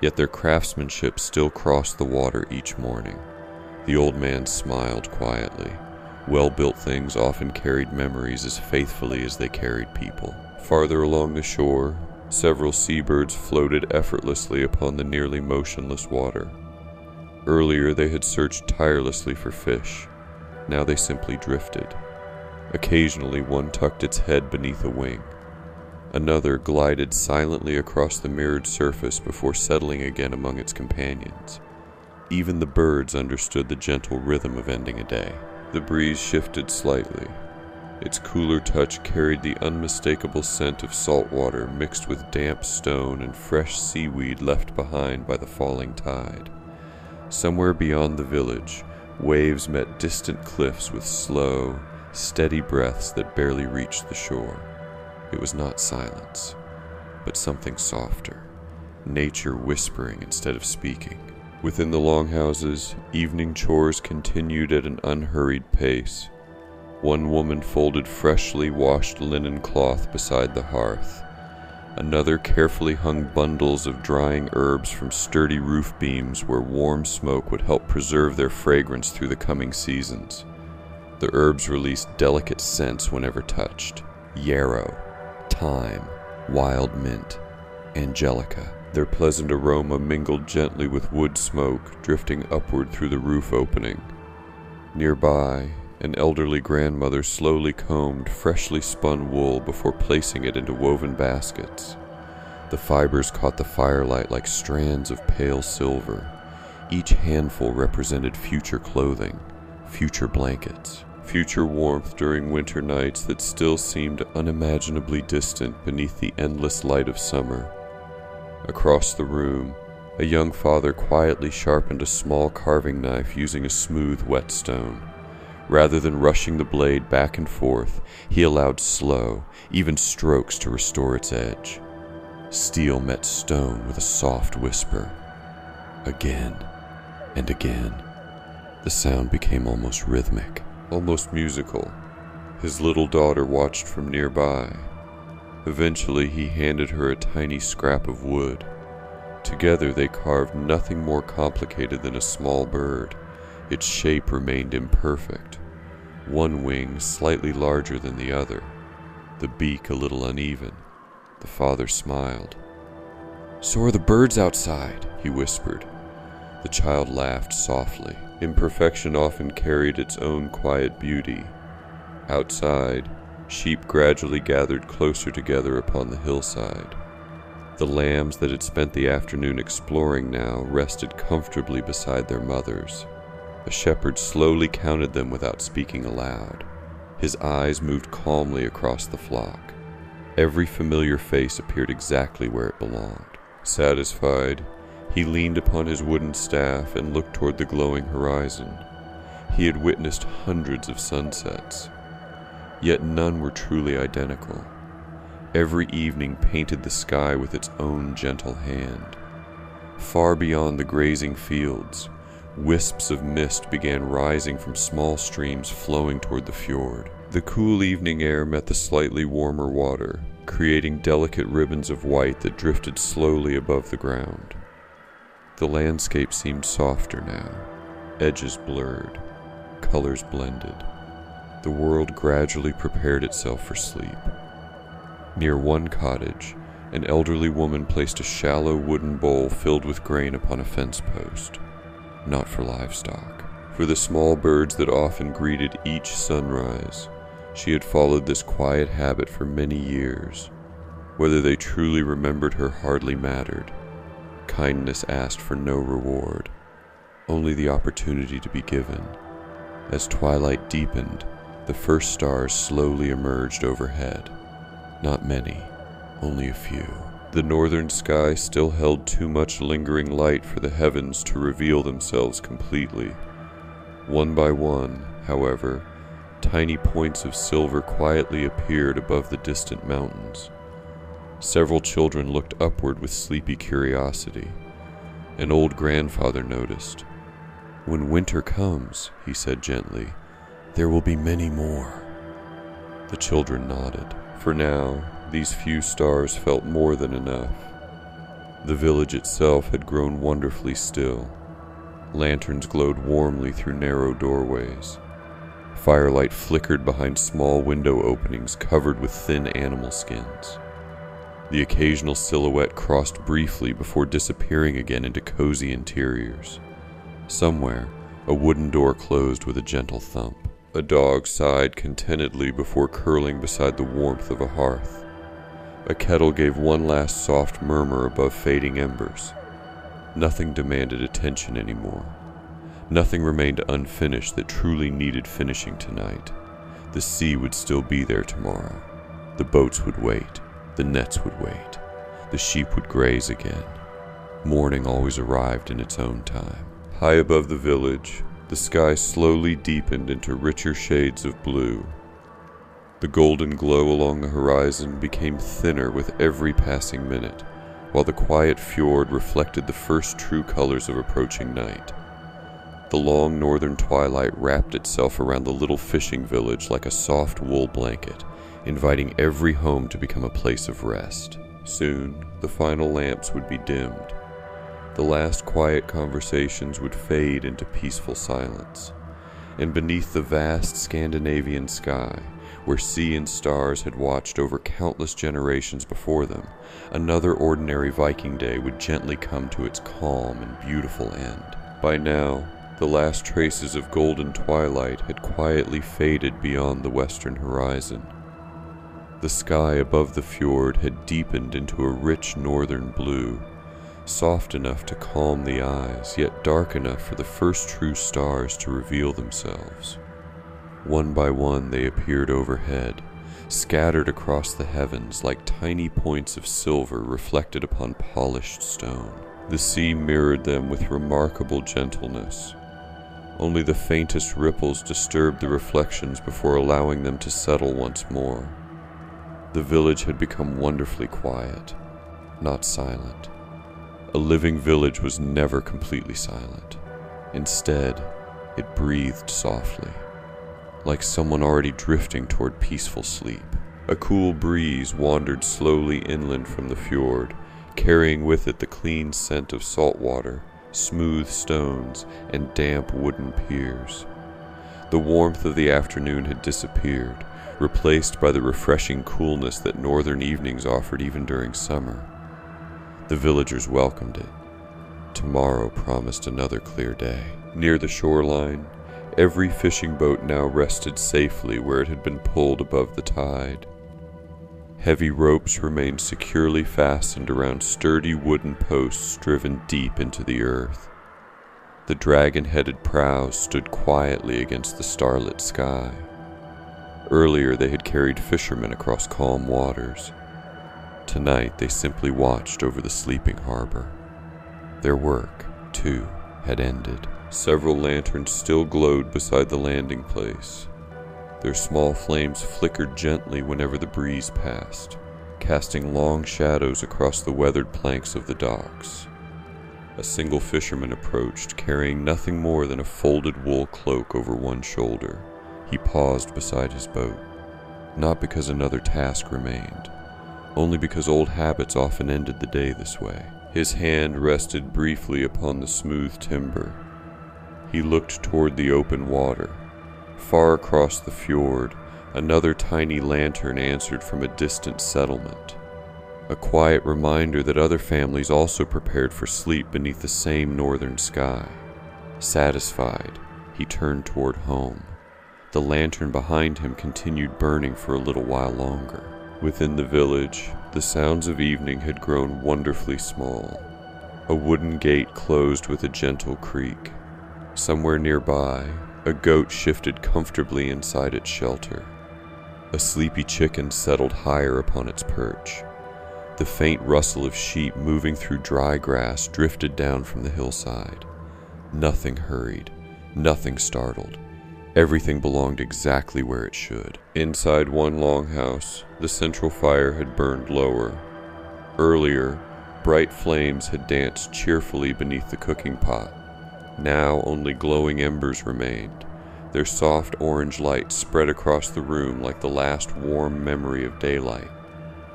yet their craftsmanship still crossed the water each morning. The old man smiled quietly. Well-built things often carried memories as faithfully as they carried people. Farther along the shore, several seabirds floated effortlessly upon the nearly motionless water. Earlier they had searched tirelessly for fish. Now they simply drifted. Occasionally one tucked its head beneath a wing. Another glided silently across the mirrored surface before settling again among its companions. Even the birds understood the gentle rhythm of ending a day. The breeze shifted slightly. Its cooler touch carried the unmistakable scent of salt water mixed with damp stone and fresh seaweed left behind by the falling tide. Somewhere beyond the village, waves met distant cliffs with slow, steady breaths that barely reached the shore. It was not silence, but something softer, nature whispering instead of speaking. Within the longhouses, evening chores continued at an unhurried pace. One woman folded freshly washed linen cloth beside the hearth. Another carefully hung bundles of drying herbs from sturdy roof beams where warm smoke would help preserve their fragrance through the coming seasons. The herbs released delicate scents whenever touched: yarrow, thyme, wild mint, angelica. Their pleasant aroma mingled gently with wood smoke drifting upward through the roof opening. Nearby, an elderly grandmother slowly combed freshly spun wool before placing it into woven baskets. The fibers caught the firelight like strands of pale silver. Each handful represented future clothing, future blankets, future warmth during winter nights that still seemed unimaginably distant beneath the endless light of summer. Across the room, a young father quietly sharpened a small carving knife using a smooth whetstone. Rather than rushing the blade back and forth, he allowed slow, even strokes to restore its edge. Steel met stone with a soft whisper. Again and again. The sound became almost rhythmic, almost musical. His little daughter watched from nearby. Eventually, he handed her a tiny scrap of wood. Together, they carved nothing more complicated than a small bird. Its shape remained imperfect. One wing slightly larger than the other, the beak a little uneven. The father smiled. "So are the birds outside," he whispered. The child laughed softly. Imperfection often carried its own quiet beauty. Outside, sheep gradually gathered closer together upon the hillside. The lambs that had spent the afternoon exploring now rested comfortably beside their mothers. A shepherd slowly counted them without speaking aloud. His eyes moved calmly across the flock. Every familiar face appeared exactly where it belonged. Satisfied, he leaned upon his wooden staff and looked toward the glowing horizon. He had witnessed hundreds of sunsets, yet none were truly identical. Every evening painted the sky with its own gentle hand. Far beyond the grazing fields, wisps of mist began rising from small streams flowing toward the fjord. The cool evening air met the slightly warmer water, creating delicate ribbons of white that drifted slowly above the ground. The landscape seemed softer now, edges blurred, colors blended. The world gradually prepared itself for sleep. Near one cottage, an elderly woman placed a shallow wooden bowl filled with grain upon a fence post. Not for livestock, for the small birds that often greeted each sunrise. She had followed this quiet habit for many years. Whether they truly remembered her hardly mattered. Kindness asked for no reward, only the opportunity to be given. As twilight deepened, the first stars slowly emerged overhead. Not many, only a few. The northern sky still held too much lingering light for the heavens to reveal themselves completely. One by one, however, Tiny points of silver quietly appeared above the distant mountains. Several children looked upward with sleepy curiosity. An old grandfather noticed. "When winter comes," he said gently, "there will be many more." The children nodded. For now, these few stars felt more than enough. The village itself had grown wonderfully still. Lanterns glowed warmly through narrow doorways. Firelight flickered behind small window openings covered with thin animal skins. The occasional silhouette crossed briefly before disappearing again into cozy interiors. Somewhere, a wooden door closed with a gentle thump. A dog sighed contentedly before curling beside the warmth of a hearth. A kettle gave one last soft murmur above fading embers. Nothing demanded attention anymore. Nothing remained unfinished that truly needed finishing tonight. The sea would still be there tomorrow. The boats would wait. The nets would wait. The sheep would graze again. Morning always arrived in its own time. High above the village, the sky slowly deepened into richer shades of blue. The golden glow along the horizon became thinner with every passing minute, while the quiet fjord reflected the first true colors of approaching night. The long northern twilight wrapped itself around the little fishing village like a soft wool blanket, inviting every home to become a place of rest. Soon, the final lamps would be dimmed. The last quiet conversations would fade into peaceful silence. And beneath the vast Scandinavian sky, where sea and stars had watched over countless generations before them, another ordinary Viking day would gently come to its calm and beautiful end. By now, the last traces of golden twilight had quietly faded beyond the western horizon. The sky above the fjord had deepened into a rich northern blue, soft enough to calm the eyes, yet dark enough for the first true stars to reveal themselves. One by one they appeared overhead, scattered across the heavens like tiny points of silver reflected upon polished stone. The sea mirrored them with remarkable gentleness. Only the faintest ripples disturbed the reflections before allowing them to settle once more. The village had become wonderfully quiet, not silent. A living village was never completely silent. Instead, it breathed softly, like someone already drifting toward peaceful sleep. A cool breeze wandered slowly inland from the fjord, carrying with it the clean scent of salt water, smooth stones, and damp wooden piers. The warmth of the afternoon had disappeared, replaced by the refreshing coolness that northern evenings offered even during summer. The villagers welcomed it. Tomorrow promised another clear day. Near the shoreline, every fishing boat now rested safely where it had been pulled above the tide. Heavy ropes remained securely fastened around sturdy wooden posts driven deep into the earth. The dragon-headed prows stood quietly against the starlit sky. Earlier they had carried fishermen across calm waters. Tonight they simply watched over the sleeping harbor. Their work, too, had ended. Several lanterns still glowed beside the landing place. Their small flames flickered gently whenever the breeze passed, casting long shadows across the weathered planks of the docks. A single fisherman approached, carrying nothing more than a folded wool cloak over one shoulder. He paused beside his boat, not because another task remained, only because old habits often ended the day this way. His hand rested briefly upon the smooth timber. He looked toward the open water. Far across the fjord, another tiny lantern answered from a distant settlement, a quiet reminder that other families also prepared for sleep beneath the same northern sky. Satisfied, he turned toward home. The lantern behind him continued burning for a little while longer. Within the village, the sounds of evening had grown wonderfully small. A wooden gate closed with a gentle creak. Somewhere nearby, a goat shifted comfortably inside its shelter. A sleepy chicken settled higher upon its perch. The faint rustle of sheep moving through dry grass drifted down from the hillside. Nothing hurried, nothing startled. Everything belonged exactly where it should. Inside one longhouse, the central fire had burned lower. Earlier, bright flames had danced cheerfully beneath the cooking pot. Now only glowing embers remained, their soft orange light spread across the room like the last warm memory of daylight.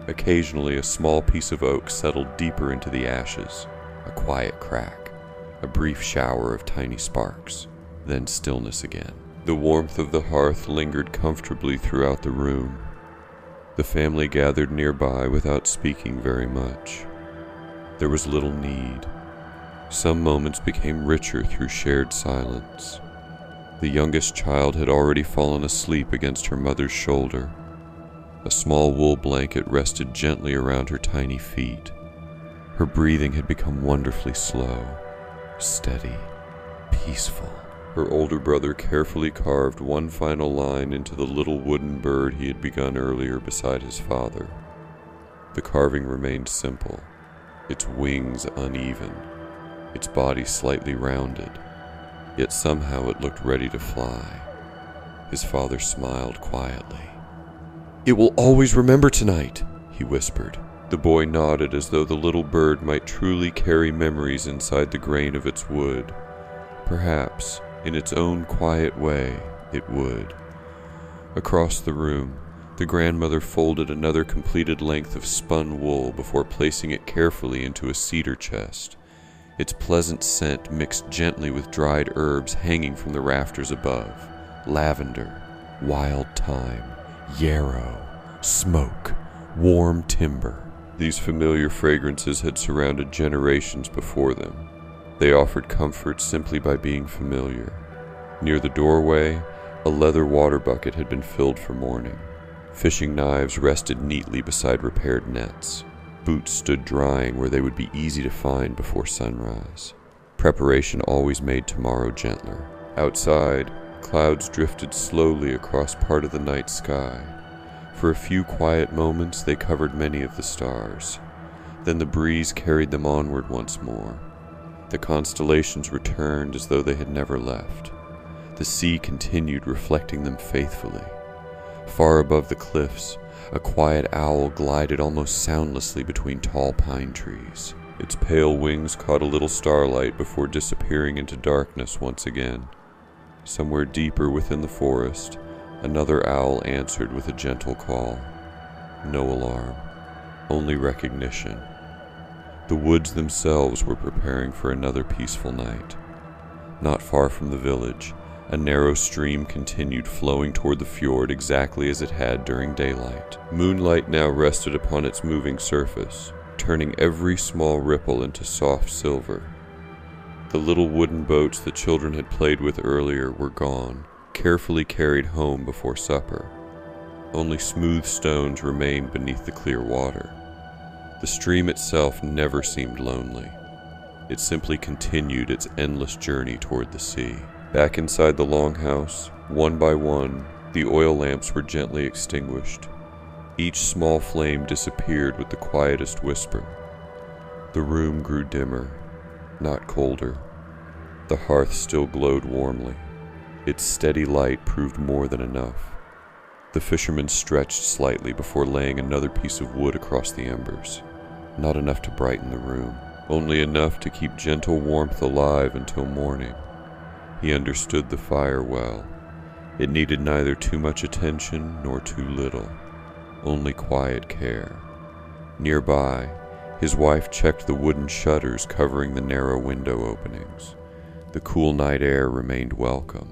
Occasionally, a small piece of oak settled deeper into the ashes, a quiet crack, a brief shower of tiny sparks, then stillness again. The warmth of the hearth lingered comfortably throughout the room. The family gathered nearby without speaking very much. There was little need. Some moments became richer through shared silence. The youngest child had already fallen asleep against her mother's shoulder. A small wool blanket rested gently around her tiny feet. Her breathing had become wonderfully slow, steady, peaceful. Her older brother carefully carved one final line into the little wooden bird he had begun earlier beside his father. The carving remained simple, its wings uneven, its body slightly rounded, yet somehow it looked ready to fly. His father smiled quietly. "It will always remember tonight," he whispered. The boy nodded as though the little bird might truly carry memories inside the grain of its wood. Perhaps, in its own quiet way, it would. Across the room, the grandmother folded another completed length of spun wool before placing it carefully into a cedar chest. Its pleasant scent mixed gently with dried herbs hanging from the rafters above. Lavender, wild thyme, yarrow, smoke, warm timber. These familiar fragrances had surrounded generations before them. They offered comfort simply by being familiar. Near the doorway, a leather water bucket had been filled for morning. Fishing knives rested neatly beside repaired nets. Boots stood drying where they would be easy to find before sunrise. Preparation always made tomorrow gentler. Outside, clouds drifted slowly across part of the night sky. For a few quiet moments, they covered many of the stars. Then the breeze carried them onward once more. The constellations returned as though they had never left. The sea continued reflecting them faithfully. Far above the cliffs, a quiet owl glided almost soundlessly between tall pine trees. Its pale wings caught a little starlight before disappearing into darkness once again. Somewhere deeper within the forest, another owl answered with a gentle call. No alarm, only recognition. The woods themselves were preparing for another peaceful night. Not far from the village, a narrow stream continued flowing toward the fjord exactly as it had during daylight. Moonlight now rested upon its moving surface, turning every small ripple into soft silver. The little wooden boats the children had played with earlier were gone, carefully carried home before supper. Only smooth stones remained beneath the clear water. The stream itself never seemed lonely. It simply continued its endless journey toward the sea. Back inside the longhouse, one by one, the oil lamps were gently extinguished. Each small flame disappeared with the quietest whisper. The room grew dimmer, not colder. The hearth still glowed warmly. Its steady light proved more than enough. The fisherman stretched slightly before laying another piece of wood across the embers. Not enough to brighten the room, only enough to keep gentle warmth alive until morning. He understood the fire well. It needed neither too much attention nor too little, only quiet care. Nearby, his wife checked the wooden shutters covering the narrow window openings. The cool night air remained welcome,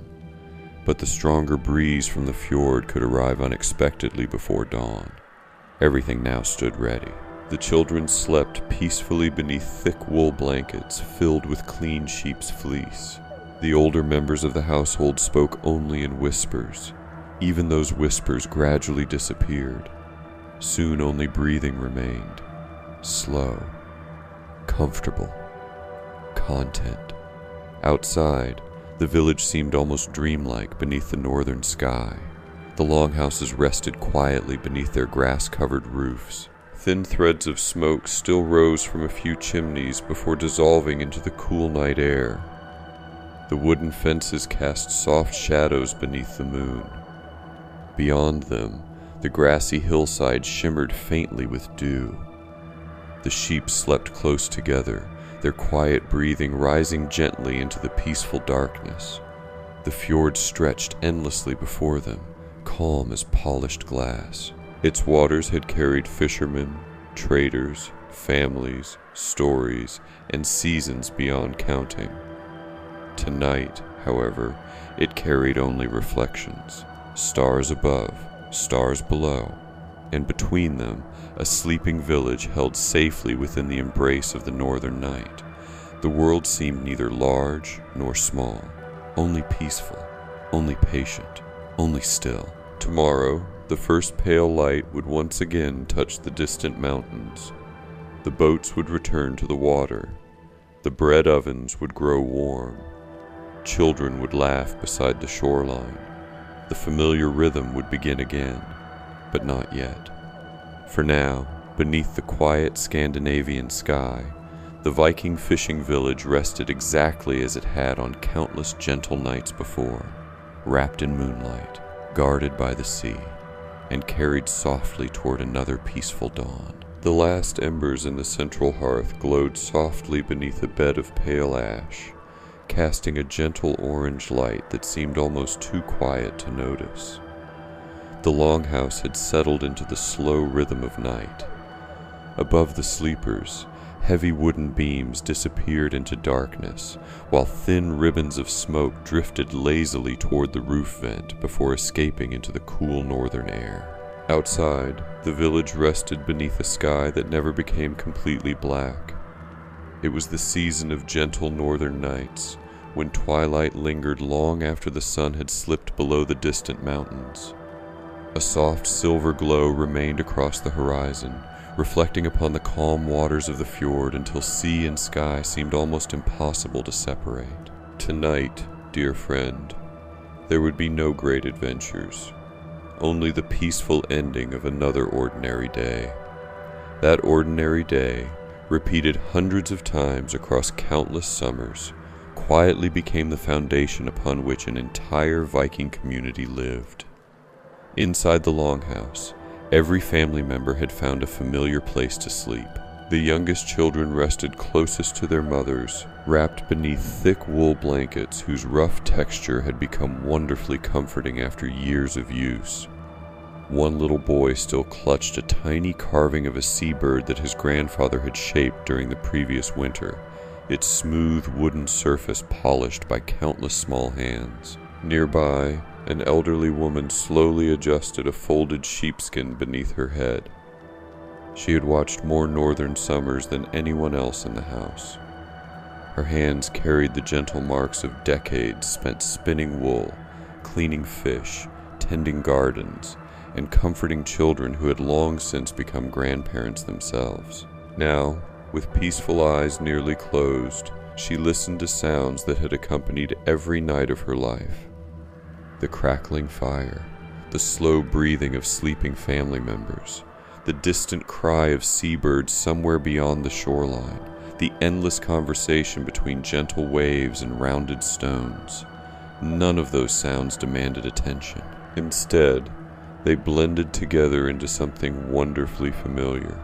but the stronger breeze from the fjord could arrive unexpectedly before dawn. Everything now stood ready. The children slept peacefully beneath thick wool blankets filled with clean sheep's fleece. The older members of the household spoke only in whispers. Even those whispers gradually disappeared. Soon only breathing remained. Slow, comfortable, content. Outside, the village seemed almost dreamlike beneath the northern sky. The longhouses rested quietly beneath their grass-covered roofs. Thin threads of smoke still rose from a few chimneys before dissolving into the cool night air. The wooden fences cast soft shadows beneath the moon. Beyond them, the grassy hillside shimmered faintly with dew. The sheep slept close together, their quiet breathing rising gently into the peaceful darkness. The fjord stretched endlessly before them, calm as polished glass. Its waters had carried fishermen, traders, families, stories, and seasons beyond counting. Tonight, however, it carried only reflections, stars above, stars below, and between them, a sleeping village held safely within the embrace of the northern night. The world seemed neither large nor small, only peaceful, only patient, only still. Tomorrow, the first pale light would once again touch the distant mountains. The boats would return to the water. The bread ovens would grow warm. Children would laugh beside the shoreline. The familiar rhythm would begin again, but not yet. For now, beneath the quiet Scandinavian sky, the Viking fishing village rested exactly as it had on countless gentle nights before, wrapped in moonlight, guarded by the sea, and carried softly toward another peaceful dawn. The last embers in the central hearth glowed softly beneath a bed of pale ash, casting a gentle orange light that seemed almost too quiet to notice. The longhouse had settled into the slow rhythm of night. Above the sleepers, heavy wooden beams disappeared into darkness, while thin ribbons of smoke drifted lazily toward the roof vent before escaping into the cool northern air. Outside, the village rested beneath a sky that never became completely black. It was the season of gentle northern nights, when twilight lingered long after the sun had slipped below the distant mountains. A soft silver glow remained across the horizon, reflecting upon the calm waters of the fjord until sea and sky seemed almost impossible to separate. Tonight, dear friend, there would be no great adventures, only the peaceful ending of another ordinary day. That ordinary day, repeated hundreds of times across countless summers, quietly became the foundation upon which an entire Viking community lived. Inside the longhouse, every family member had found a familiar place to sleep. The youngest children rested closest to their mothers, wrapped beneath thick wool blankets whose rough texture had become wonderfully comforting after years of use. One little boy still clutched a tiny carving of a seabird that his grandfather had shaped during the previous winter, its smooth wooden surface polished by countless small hands. Nearby, an elderly woman slowly adjusted a folded sheepskin beneath her head. She had watched more northern summers than anyone else in the house. Her hands carried the gentle marks of decades spent spinning wool, cleaning fish, tending gardens, and comforting children who had long since become grandparents themselves. Now, with peaceful eyes nearly closed, she listened to sounds that had accompanied every night of her life. The crackling fire, the slow breathing of sleeping family members, the distant cry of seabirds somewhere beyond the shoreline, the endless conversation between gentle waves and rounded stones. None of those sounds demanded attention. Instead, they blended together into something wonderfully familiar,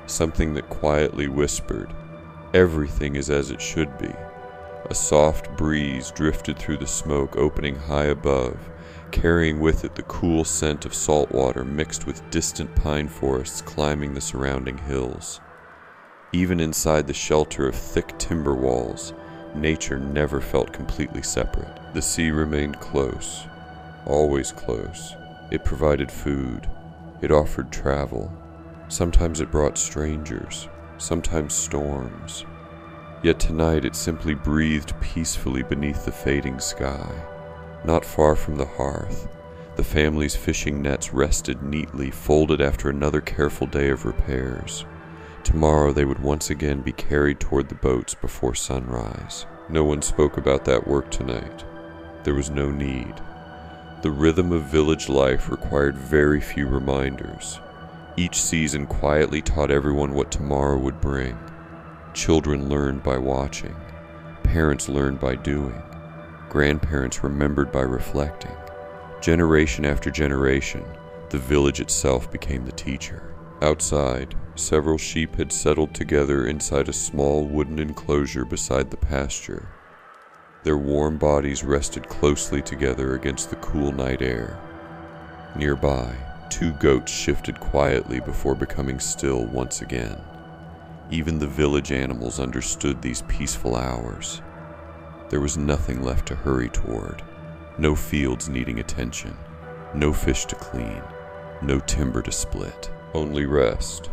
something that quietly whispered, "Everything is as it should be." A soft breeze drifted through the smoke opening high above, carrying with it the cool scent of salt water mixed with distant pine forests climbing the surrounding hills. Even inside the shelter of thick timber walls, nature never felt completely separate. The sea remained close, always close. It provided food. It offered travel. Sometimes it brought strangers, sometimes storms. Yet tonight it simply breathed peacefully beneath the fading sky. Not far from the hearth, the family's fishing nets rested neatly, folded after another careful day of repairs. Tomorrow they would once again be carried toward the boats before sunrise. No one spoke about that work tonight. There was no need. The rhythm of village life required very few reminders. Each season quietly taught everyone what tomorrow would bring. Children learned by watching. Parents learned by doing. grandparents remembered by reflecting. Generation after generation, the village itself became the teacher. Outside, several sheep had settled together inside a small wooden enclosure beside the pasture. Their warm bodies rested closely together against the cool night air. Nearby, 2 goats shifted quietly before becoming still once again. Even the village animals understood these peaceful hours. There was nothing left to hurry toward, no fields needing attention, no fish to clean, no timber to split, only rest.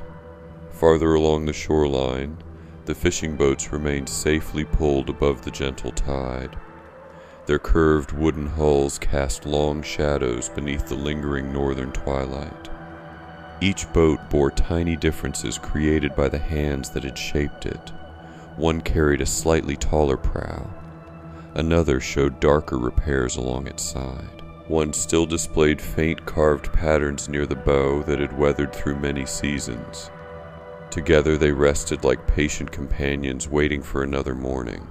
Farther along the shoreline, the fishing boats remained safely pulled above the gentle tide. Their curved wooden hulls cast long shadows beneath the lingering northern twilight. Each boat bore tiny differences created by the hands that had shaped it. One carried a slightly taller prow. Another showed darker repairs along its side. One still displayed faint carved patterns near the bow that had weathered through many seasons. Together they rested like patient companions waiting for another morning.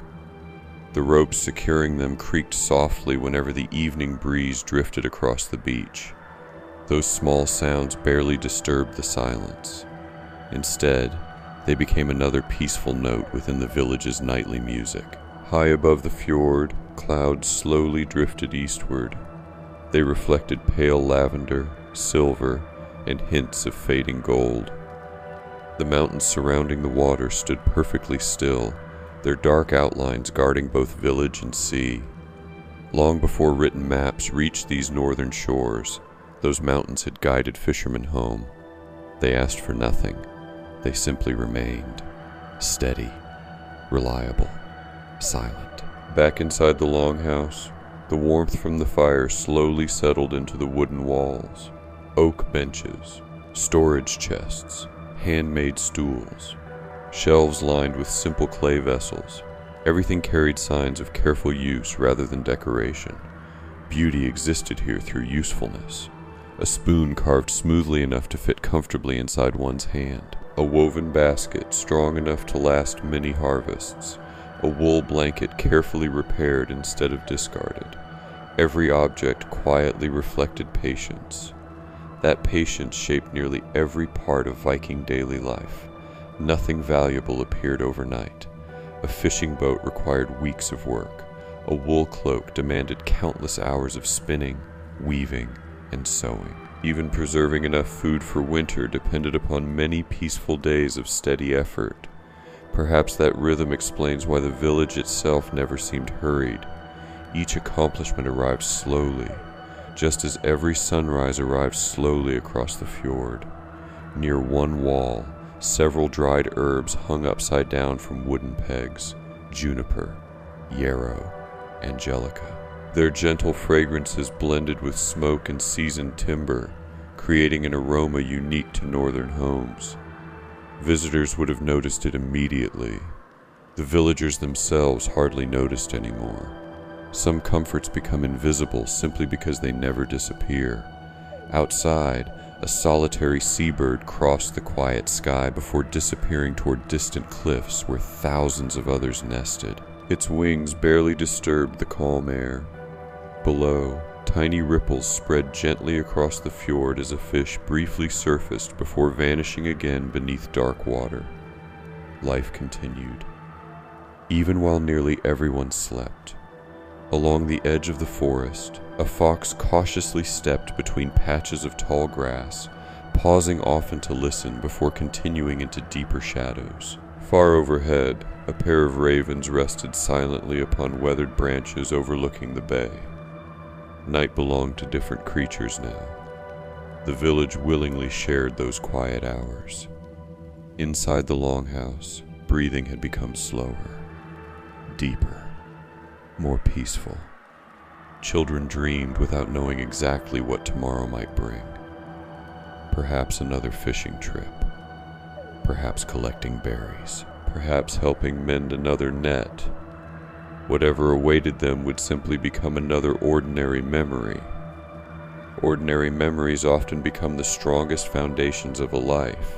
The ropes securing them creaked softly whenever the evening breeze drifted across the beach. Those small sounds barely disturbed the silence. Instead, they became another peaceful note within the village's nightly music. High above the fjord, clouds slowly drifted eastward. They reflected pale lavender, silver, and hints of fading gold. The mountains surrounding the water stood perfectly still, their dark outlines guarding both village and sea. Long before written maps reached these northern shores, those mountains had guided fishermen home. They asked for nothing. They simply remained, steady, reliable, silent. Back inside the longhouse, the warmth from the fire slowly settled into the wooden walls. Oak benches, storage chests, handmade stools, shelves lined with simple clay vessels. Everything carried signs of careful use rather than decoration. Beauty existed here through usefulness. A spoon carved smoothly enough to fit comfortably inside one's hand. A woven basket strong enough to last many harvests. A wool blanket carefully repaired instead of discarded. Every object quietly reflected patience. That patience shaped nearly every part of Viking daily life. Nothing valuable appeared overnight. A fishing boat required weeks of work. A wool cloak demanded countless hours of spinning, weaving, and sewing. Even preserving enough food for winter depended upon many peaceful days of steady effort. Perhaps that rhythm explains why the village itself never seemed hurried. Each accomplishment arrived slowly, just as every sunrise arrived slowly across the fjord. Near one wall, several dried herbs hung upside down from wooden pegs: juniper, yarrow, angelica. Their gentle fragrances blended with smoke and seasoned timber, creating an aroma unique to northern homes. Visitors would have noticed it immediately. The villagers themselves hardly noticed anymore. Some comforts become invisible simply because they never disappear. Outside, a solitary seabird crossed the quiet sky before disappearing toward distant cliffs where thousands of others nested. Its wings barely disturbed the calm air. Below, tiny ripples spread gently across the fjord as a fish briefly surfaced before vanishing again beneath dark water. Life continued. Even while nearly everyone slept. Along the edge of the forest, a fox cautiously stepped between patches of tall grass, pausing often to listen before continuing into deeper shadows. Far overhead, a pair of ravens rested silently upon weathered branches overlooking the bay. Night belonged to different creatures now. The village willingly shared those quiet hours. Inside the longhouse, breathing had become slower, deeper, more peaceful. Children dreamed without knowing exactly what tomorrow might bring. Perhaps another fishing trip. Perhaps collecting berries. Perhaps helping mend another net. Whatever awaited them would simply become another ordinary memory. Ordinary memories often become the strongest foundations of a life.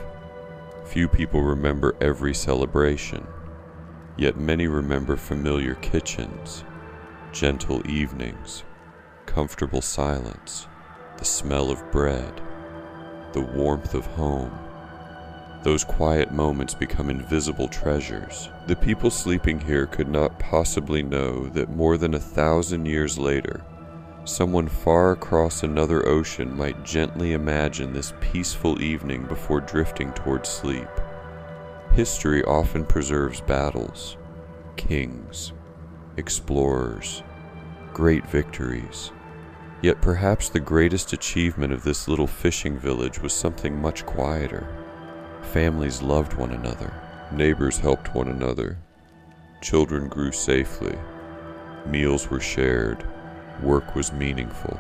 Few people remember every celebration, yet many remember familiar kitchens, gentle evenings, comfortable silence, the smell of bread, the warmth of home. Those quiet moments become invisible treasures. The people sleeping here could not possibly know that more than 1,000 years later, someone far across another ocean might gently imagine this peaceful evening before drifting toward sleep. History often preserves battles, kings, explorers, great victories. Yet perhaps the greatest achievement of this little fishing village was something much quieter. Families loved one another, neighbors helped one another, children grew safely, meals were shared, work was meaningful,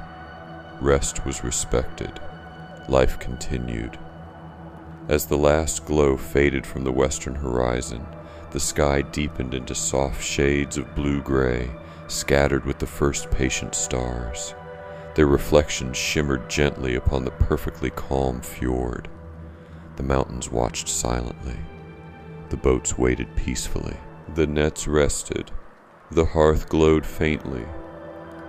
rest was respected, life continued. As the last glow faded from the western horizon, the sky deepened into soft shades of blue-gray, scattered with the first patient stars. Their reflections shimmered gently upon the perfectly calm fjord. The mountains watched silently. The boats waited peacefully. The nets rested. The hearth glowed faintly.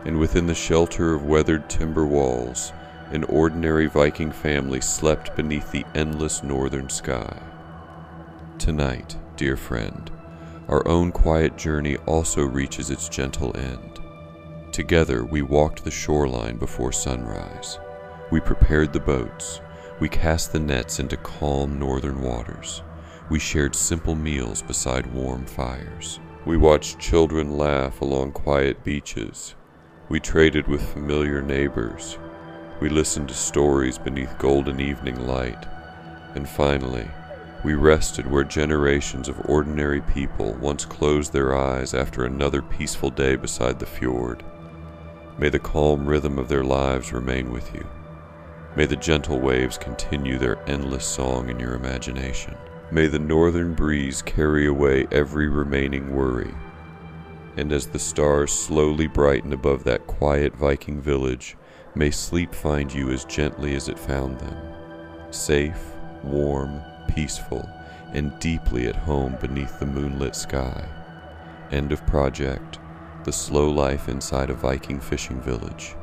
And within the shelter of weathered timber walls, an ordinary Viking family slept beneath the endless northern sky. Tonight, dear friend, our own quiet journey also reaches its gentle end. Together we walked the shoreline before sunrise. We prepared the boats. We cast the nets into calm northern waters. We shared simple meals beside warm fires. We watched children laugh along quiet beaches. We traded with familiar neighbors. We listened to stories beneath golden evening light. And finally, we rested where generations of ordinary people once closed their eyes after another peaceful day beside the fjord. May the calm rhythm of their lives remain with you. May the gentle waves continue their endless song in your imagination. May the northern breeze carry away every remaining worry. And as the stars slowly brighten above that quiet Viking village, may sleep find you as gently as it found them. Safe, warm, peaceful, and deeply at home beneath the moonlit sky. End of project. The slow life inside a Viking fishing village.